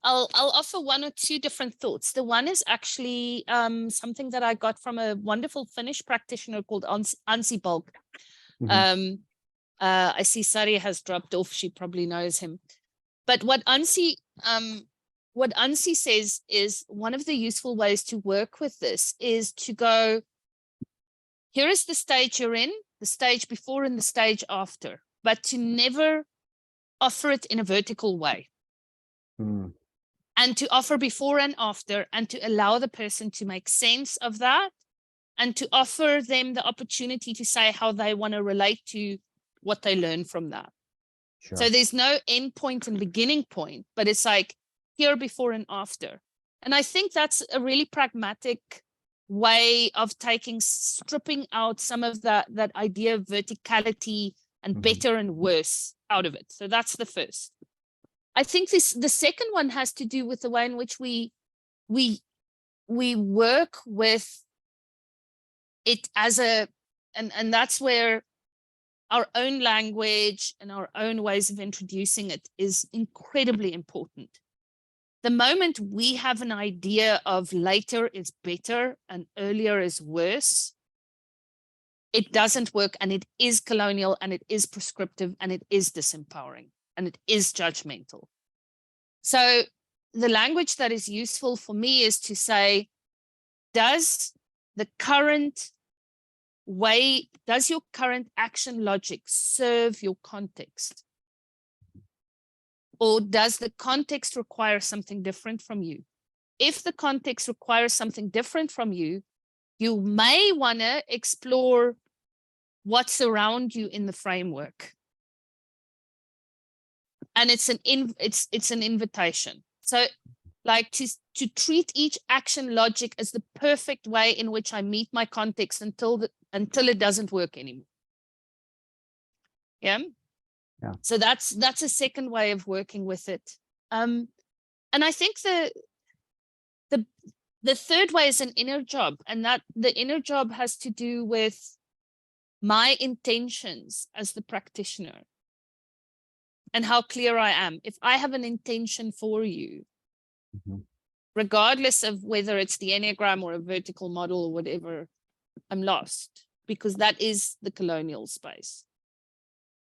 I'll offer one or two different thoughts. The one is actually something that I got from a wonderful Finnish practitioner called Anssi Balk. I see Sari has dropped off. She probably knows him. But what Anssi says is one of the useful ways to work with this is to go, here is the stage you're in, the stage before and the stage after, but to never offer it in a vertical way. And to offer before and after, and to allow the person to make sense of that, and to offer them the opportunity to say how they want to relate to what they learn from that. Sure. So there's no end point and beginning point, but it's like here, before and after. And I think that's a really pragmatic way of stripping out some of that idea of verticality and better and worse out of it. So that's the first. I think the second one has to do with the way in which we work with it as and that's where our own language and our own ways of introducing it is incredibly important. The moment we have an idea of later is better and earlier is worse, it doesn't work, and it is colonial, and it is prescriptive, and it is disempowering, and it is judgmental. So the language that is useful for me is to say, does your current action logic serve your context? Or does the context require something different from you? If the context requires something different from you, You may want to explore what's around you in the framework. And it's an invitation. So like to treat each action logic as the perfect way in which I meet my context until it doesn't work anymore. Yeah. So that's a second way of working with it. And I think the third way is an inner job, and that the inner job has to do with my intentions as the practitioner and how clear I am. If I have an intention for you, regardless of whether it's the Enneagram or a vertical model or whatever, I'm lost, because that is the colonial space.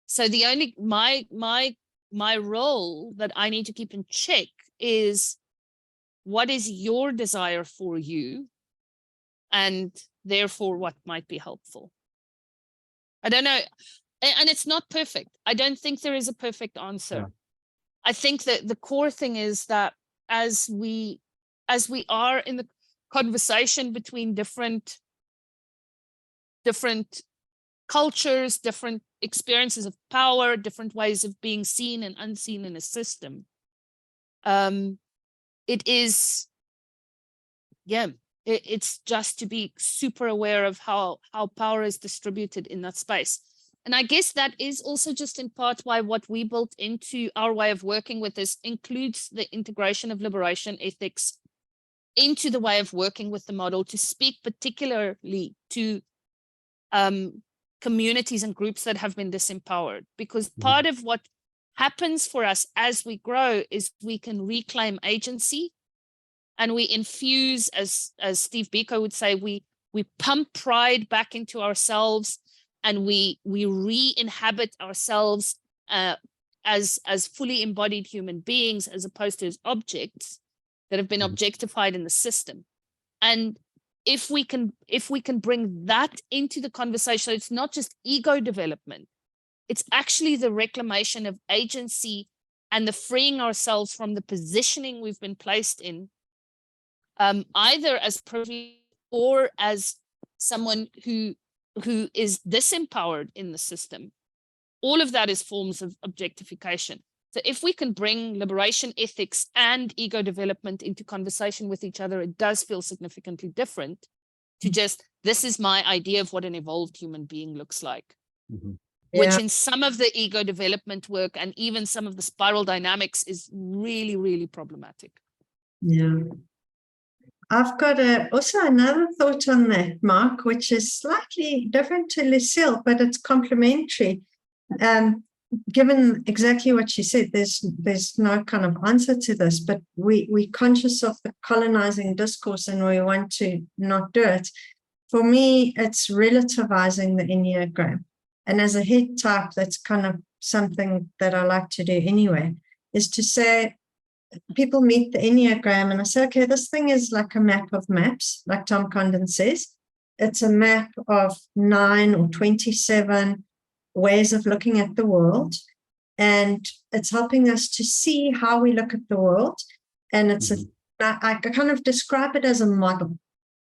So the only my role that I need to keep in check is, what is your desire for you, and therefore what might be helpful. I don't know, and it's not perfect. I don't think there is a perfect answer. Yeah. I think that the core thing is that as we are in the conversation between different cultures, different experiences of power, different ways of being seen and unseen in a system, it's just to be super aware of how power is distributed in that space. And I guess that is also just in part why what we built into our way of working with this includes the integration of liberation ethics into the way of working with the model, to speak particularly to communities and groups that have been disempowered. Because part of what happens for us as we grow is we can reclaim agency, and we infuse, as Steve Biko would say, we pump pride back into ourselves, and we re-inhabit ourselves as fully embodied human beings, as opposed to as objects that have been objectified in the system. And if we can bring that into the conversation, it's not just ego development, it's actually the reclamation of agency and the freeing ourselves from the positioning we've been placed in, either as privileged or as someone who is disempowered in the system. All of that is forms of objectification. So if we can bring liberation ethics and ego development into conversation with each other, it does feel significantly different to just, this is my idea of what an evolved human being looks like. Which in some of the ego development work and even some of the spiral dynamics is really, really problematic. Yeah. I've got also another thought on that, Mark, which is slightly different to Lucille, but it's complementary. Given exactly what she said, there's no kind of answer to this, but we're conscious of the colonizing discourse and we want to not do it. For me, it's relativizing the Enneagram. And as a head type, that's kind of something that I like to do anyway, is to say, people meet the Enneagram and I say, okay, this thing is like a map of maps, like Tom Condon says. It's a map of 9 or 27 ways of looking at the world. And it's helping us to see how we look at the world. And I kind of describe it as a model.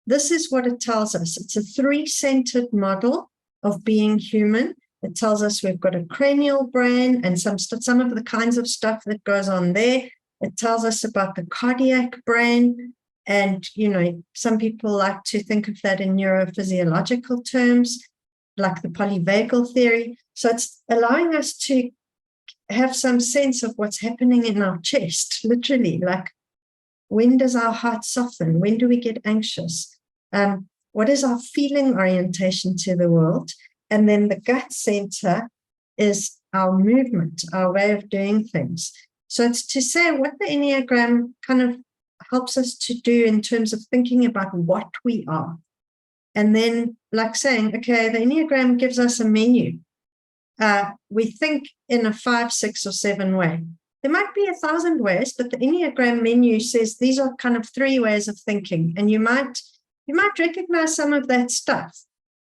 This is what it tells us. It's a 3-centered model of being human. It tells us we've got a cranial brain and some of the kinds of stuff that goes on there. It tells us about the cardiac brain. And, some people like to think of that in neurophysiological terms, like the polyvagal theory. So it's allowing us to have some sense of what's happening in our chest, literally, like, when does our heart soften? When do we get anxious? What is our feeling orientation to the world? And then the gut center is our movement, our way of doing things. So it's to say what the Enneagram kind of helps us to do in terms of thinking about what we are. And then, like saying, okay, the Enneagram gives us a menu. We think in a 5, 6, or 7 way. There might be 1,000 ways, but the Enneagram menu says these are kind of 3 ways of thinking. And you might recognize some of that stuff.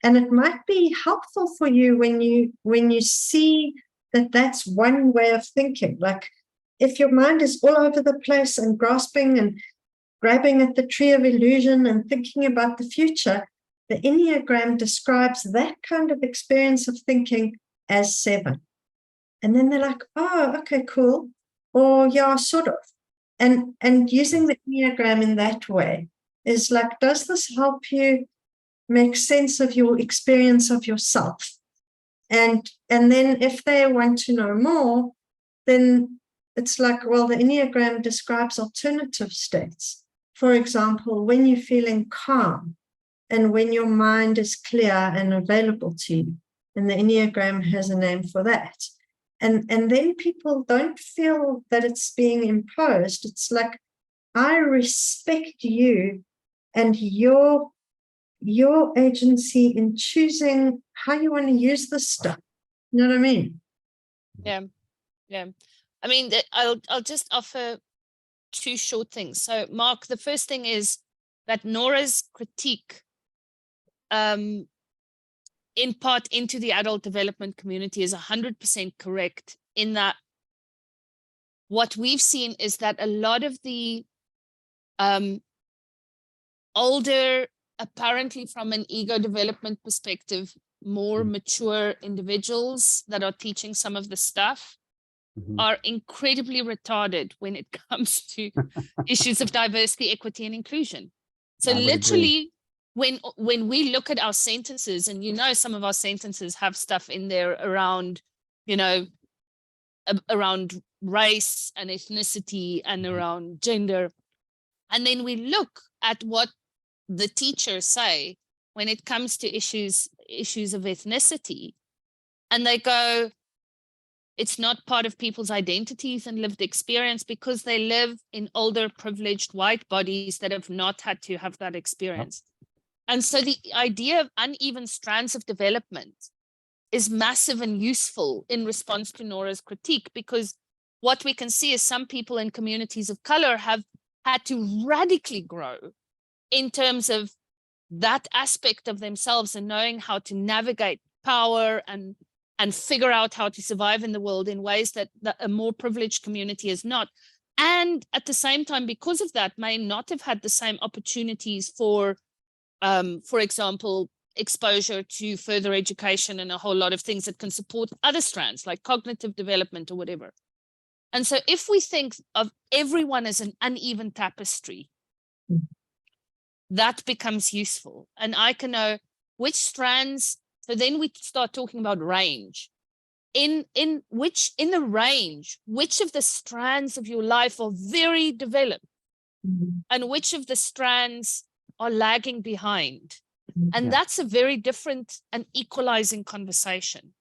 And it might be helpful for you when you see that that's one way of thinking. Like, if your mind is all over the place and grasping and grabbing at the tree of illusion and thinking about the future, the Enneagram describes that kind of experience of thinking as 7. And then they're like, oh, okay, cool. Or yeah, sort of. And using the Enneagram in that way is like, does this help you make sense of your experience of yourself? And then if they want to know more, then it's like, well, the Enneagram describes alternative states. For example, when you're feeling calm and when your mind is clear and available to you, and the Enneagram has a name for that. And then people don't feel that it's being imposed. It's like, I respect you and your agency in choosing how you want to use this stuff. You know what I mean? Yeah. I mean, I'll just offer 2 short things. So, Mark, the first thing is that Nora's critique in part into the adult development community is 100% correct, in that what we've seen is that a lot of the older, apparently from an ego development perspective, more mature individuals that are teaching some of the stuff are incredibly retarded when it comes to issues of diversity, equity, and inclusion. So literally, when we look at our sentences, and some of our sentences have stuff in there around, around race and ethnicity and around gender, and then we look at what the teachers say when it comes to issues of ethnicity, and they go, it's not part of people's identities and lived experience because they live in older, privileged white bodies that have not had to have that experience. And so the idea of uneven strands of development is massive and useful in response to Nora's critique, because what we can see is some people in communities of color have had to radically grow in terms of that aspect of themselves and knowing how to navigate power and figure out how to survive in the world in ways that a more privileged community is not. And at the same time, because of that, may not have had the same opportunities for example, exposure to further education and a whole lot of things that can support other strands like cognitive development or whatever. And so if we think of everyone as an uneven tapestry, that becomes useful. And I can know which strands. So then we start talking about range. In the range, which of the strands of your life are very developed and which of the strands are lagging behind? And that's a very different and equalizing conversation,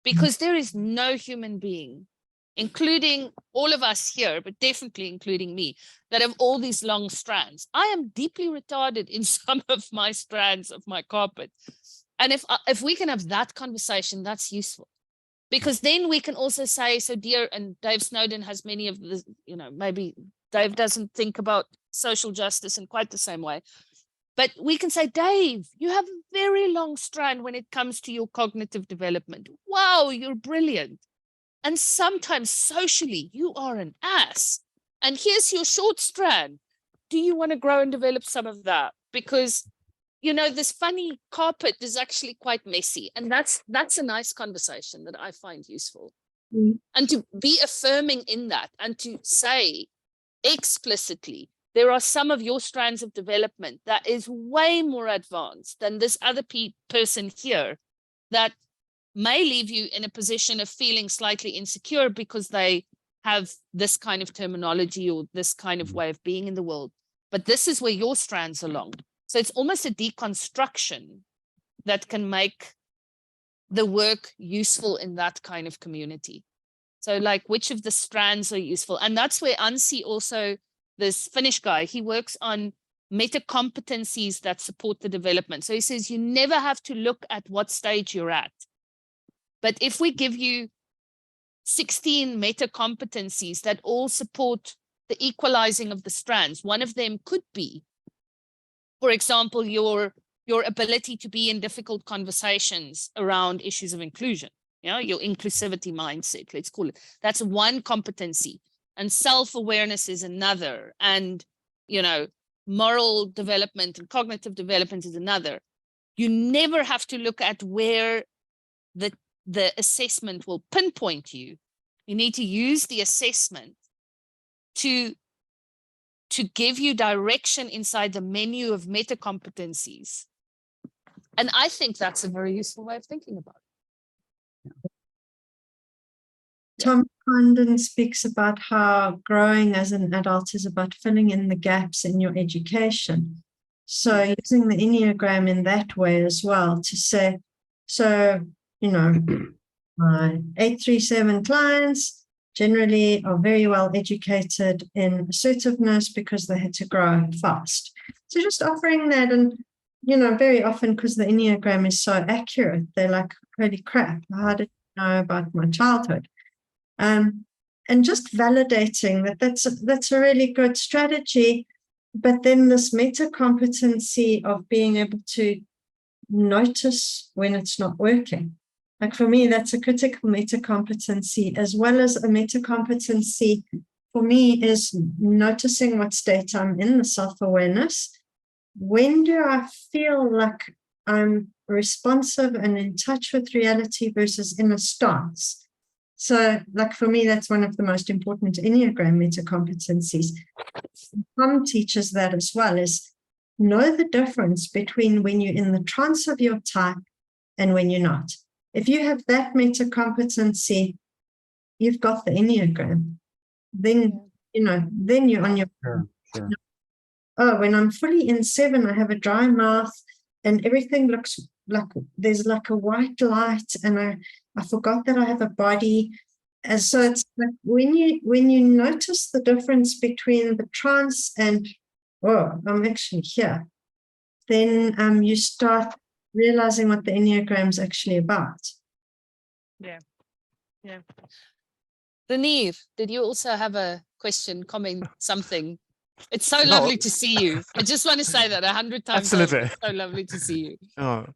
because there is no human being, including all of us here, but definitely including me, that have all these long strands. I am deeply retarded in some of my strands of my carpet. And if we can have that conversation, that's useful, because then we can also say, so dear, and Dave Snowden has many of the, maybe Dave doesn't think about social justice in quite the same way, but we can say, Dave, you have a very long strand when it comes to your cognitive development. Wow, you're brilliant. And sometimes socially, you are an ass. And here's your short strand. Do you want to grow and develop some of that? Because this funny carpet is actually quite messy. And that's a nice conversation that I find useful. And to be affirming in that and to say explicitly, there are some of your strands of development that is way more advanced than this other person here that may leave you in a position of feeling slightly insecure because they have this kind of terminology or this kind of way of being in the world. But this is where your strands are long. So it's almost a deconstruction that can make the work useful in that kind of community. So like, which of the strands are useful? And that's where Ansi also, this Finnish guy, he works on meta competencies that support the development. So he says, you never have to look at what stage you're at. But if we give you 16 meta competencies that all support the equalizing of the strands, one of them could be, for example, your ability to be in difficult conversations around issues of inclusion, your inclusivity mindset, let's call it. That's one competency. And self-awareness is another. And, moral development and cognitive development is another. You never have to look at where the assessment will pinpoint you. You need to use the assessment to give you direction inside the menu of meta competencies. And I think that's a very useful way of thinking about it. Tom Condon speaks about how growing as an adult is about filling in the gaps in your education. So using the Enneagram in that way as well to say, so, you know, my 837 clients generally are very well educated in assertiveness because they had to grow fast. So just offering that, and, you know, very often because the Enneagram is so accurate, they're like, holy crap, how did you know about my childhood? And just validating that that's a really good strategy. But then this meta competency of being able to notice when it's not working. Like for me, that's a critical meta competency, as well as a meta competency for me is noticing what state I'm in, the self-awareness. When do I feel like I'm responsive and in touch with reality versus in a stance? So, like for me, that's one of the most important Enneagram meta competencies. Tom teaches that as well, is know the difference between when you're in the trance of your type and when you're not. If you have that meta competency, you've got the Enneagram. Then, you know, then you're on your. Sure. Oh, when I'm fully in 7, I have a dry mouth and everything looks like there's like a white light, and I forgot that I have a body. And so it's like when you notice the difference between the trance and, oh, I'm actually here, then you start realizing what the Enneagram is actually about. Yeah. Lanier, did you also have a question, comment, something? It's so lovely to see you. I just want to say that 100 times. Absolutely. It's so lovely to see you. Oh,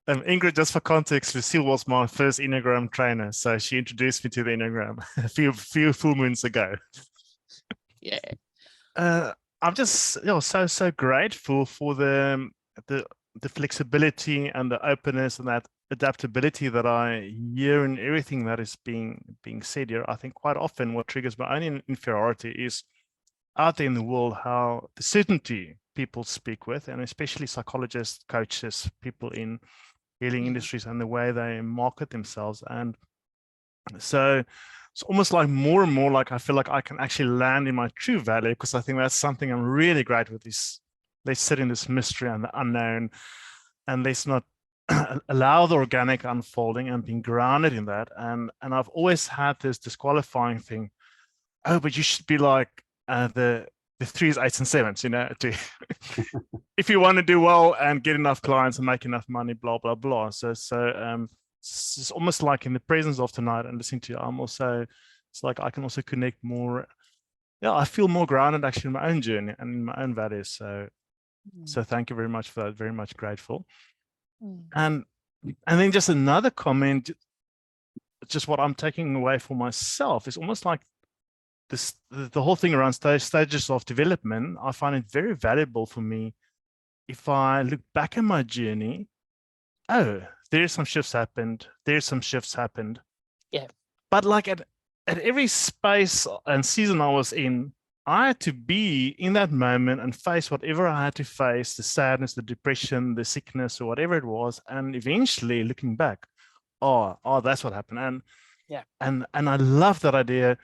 Ingrid, just for context, Lucille was my first Enneagram trainer. So she introduced me to the Enneagram a few full moons ago. Yeah. I'm just so grateful for the flexibility and the openness and that adaptability that I hear in everything that is being said here. I think quite often what triggers my own inferiority is out there in the world, how the certainty people speak with, and especially psychologists, coaches, people in healing industries, and the way they market themselves. And so it's almost like more and more like I feel like I can actually land in my true value, because I think that's something I'm really great with, is let's sit in this mystery and the unknown, and let's not allow the organic unfolding and being grounded in that. And I've always had this disqualifying thing. Oh, but you should be like the 3s, 8s, and 7s, you know, if you want to do well and get enough clients and make enough money, blah, blah, blah. So it's almost like in the presence of tonight and listening to you, it's like I can also connect more. Yeah, I feel more grounded actually in my own journey and in my own values. So thank you very much for that. Very much grateful. And then just another comment, just what I'm taking away for myself is almost like the whole thing around stages of development. I find it very valuable for me if I look back at my journey. Oh, there's some shifts happened. Yeah. But like at every space and season I was in, I had to be in that moment and face whatever I had to face, the sadness, the depression, the sickness, or whatever it was. And eventually looking back, oh, that's what happened. And yeah, and I love that idea.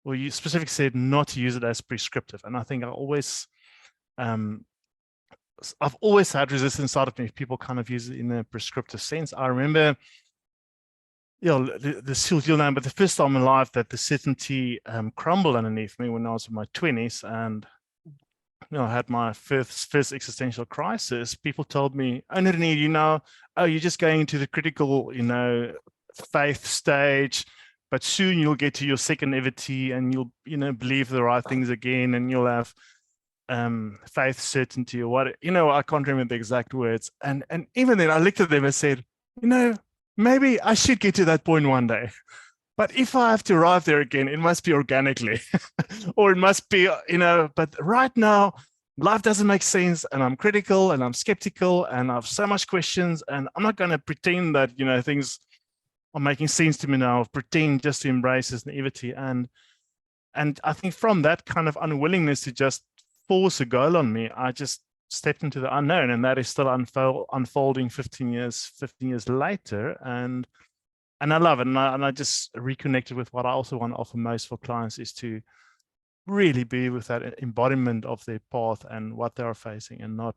Well, you specifically said not to use it as prescriptive. And I think I've always had resistance out of me if people kind of use it in a prescriptive sense. I remember, you'll know, but the first time in life that the certainty crumbled underneath me when I was in my 20s, and I had my first existential crisis. People told me, "Oh, Nirni, you're just going into the critical, faith stage. But soon you'll get to your second naivety and you'll, believe the right things again, and you'll have faith certainty," or what, I can't remember the exact words. And even then I looked at them and said, maybe I should get to that point one day. But if I have to arrive there again, it must be organically, or it must be, but right now life doesn't make sense, and I'm critical and I'm skeptical and I have so much questions, and I'm not going to pretend that, you know, things are making sense to me now, or pretend just to embrace this naivety. And I think from that kind of unwillingness to just force a goal on me, I just stepped into the unknown, and that is still unfolding 15 years later. And I love it. And I just reconnected with what I also want to offer most for clients, is to really be with that embodiment of their path and what they are facing, and not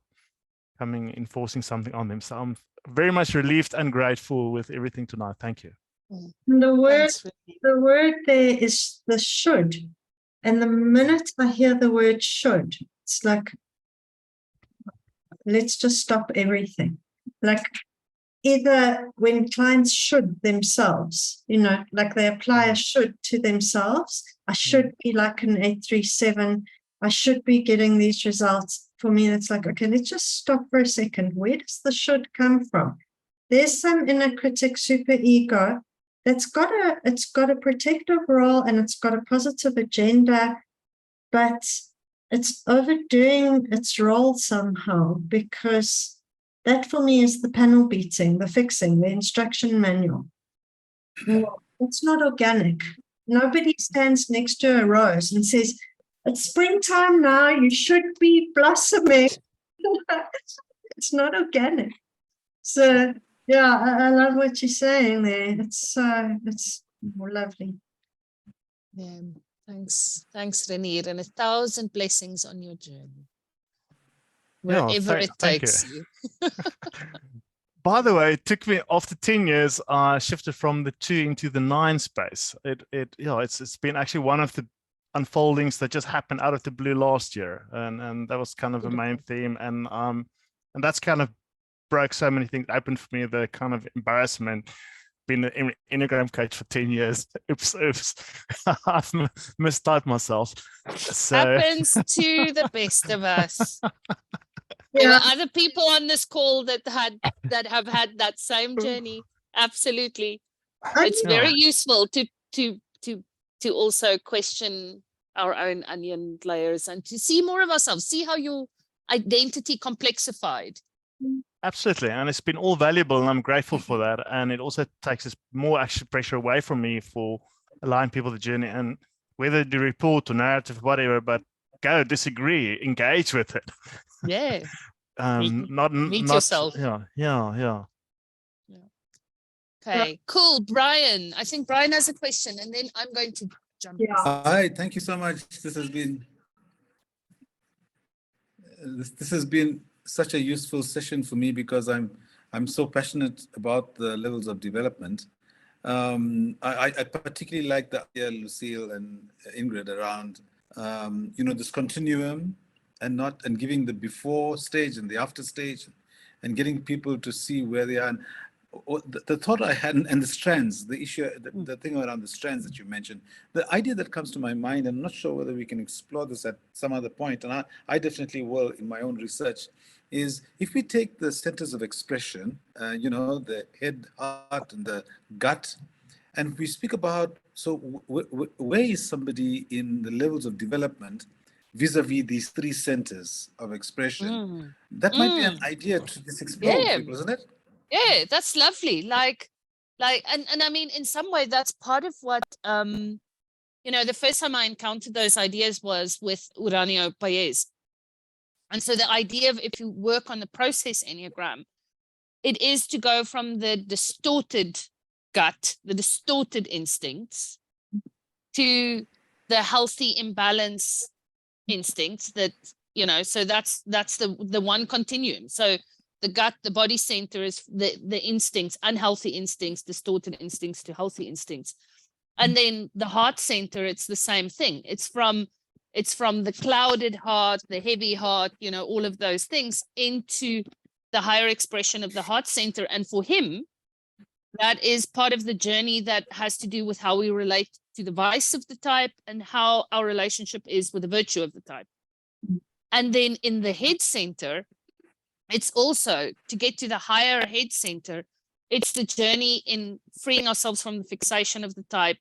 enforcing something on them. So I'm very much relieved and grateful with everything tonight. Thank you. And the word, Thanks, Ricky. the word there is the should. And the minute I hear the word should, it's like, let's just stop everything. Like, either when clients should themselves, you know, like they apply a should to themselves. I should be like an 837. I should be getting these results. For me, it's like, okay, let's just stop for a second. Where does the should come from? There's some inner critic, super ego, it's got a protective role, and it's got a positive agenda, but it's overdoing its role somehow, because that for me is the panel beating, the fixing, the instruction manual. Well, it's not organic. Nobody stands next to a rose and says, it's springtime now, you should be blossoming. It's not organic. So yeah, I love what you're saying there. It's lovely. Yeah, thanks, Renier, and 1,000 blessings on your journey, wherever it thank takes you. By the way, it took me, after 10 years, I shifted from the 2 into the 9 space. It's been actually one of the unfoldings that just happened out of the blue last year, and that was kind of a main theme, and that's kind of broke so many things open for me. The kind of embarrassment, being an Enneagram coach for 10 years. Oops. I've mistyped myself. So Happens to the best of us. There are other people on this call that have had that same journey. Absolutely. It's very useful to also question our own onion layers, and to see more of ourselves, see how your identity complexified. absolutely, and it's been all valuable, and I'm grateful for that. And it also takes more actual pressure away from me for allowing people to journey, and whether to report or narrative, whatever, but go, disagree, engage with it. Yeah. Meet yourself. Yeah. Okay, cool. Brian, I think Brian has a question, and then I'm going to jump in. Hi, thank you so much. This has been such a useful session for me, because I'm so passionate about the levels of development. I particularly like the idea, Lucille and Ingrid, around this continuum, and giving the before stage and the after stage, and getting people to see where they are. And the thought I had, and the strands, the issue, the thing around the strands that you mentioned, the idea that comes to my mind, I'm not sure whether we can explore this at some other point, and I definitely will in my own research, is if we take the centers of expression, the head, heart, and the gut, and we speak about, so where is somebody in the levels of development vis-a-vis these 3 centers of expression? That might be an idea to just explore with people, isn't it? Yeah, that's lovely. Like, and I mean, in some way, that's part of what, the first time I encountered those ideas was with Uranio Paez. And so the idea of, if you work on the process Enneagram, it is to go from the distorted gut, the distorted instincts, to the healthy imbalance instincts that, so that's the one continuum. So the gut, the body center is the instincts, unhealthy instincts, distorted instincts to healthy instincts. And then the heart center, it's the same thing. It's from the clouded heart, the heavy heart, all of those things, into the higher expression of the heart center. And for him, that is part of the journey that has to do with how we relate to the vice of the type, and how our relationship is with the virtue of the type. And then in the head center, it's also to get to the higher head center. It's the journey in freeing ourselves from the fixation of the type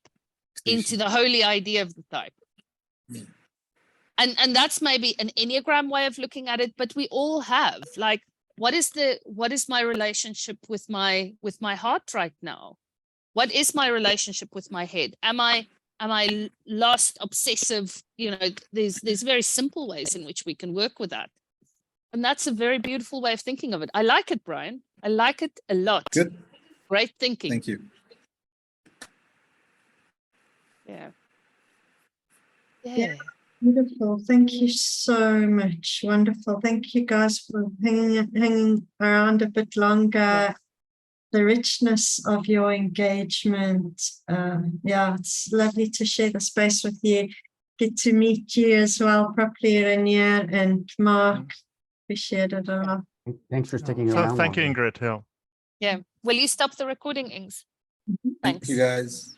into the holy idea of the type. And that's maybe an Enneagram way of looking at it, but we all have, like, what is my relationship with my heart right now? What is my relationship with my head? Am I lost, obsessive? You know, there's very simple ways in which we can work with that. And that's a very beautiful way of thinking of it. I like it, Brian. I like it a lot. Good. Great thinking. Thank you. Yeah. Yeah. Wonderful. Thank you so much. Wonderful. Thank you guys for hanging around a bit longer. The richness of your engagement. Yeah, it's lovely to share the space with you. Get to meet you as well properly, Renier and Mark. Appreciate it a lot. Thanks for sticking So around. thank you, longer. Ingrid. Yeah. Yeah. Will you stop the recording, Ings? Thank Thanks. you, guys.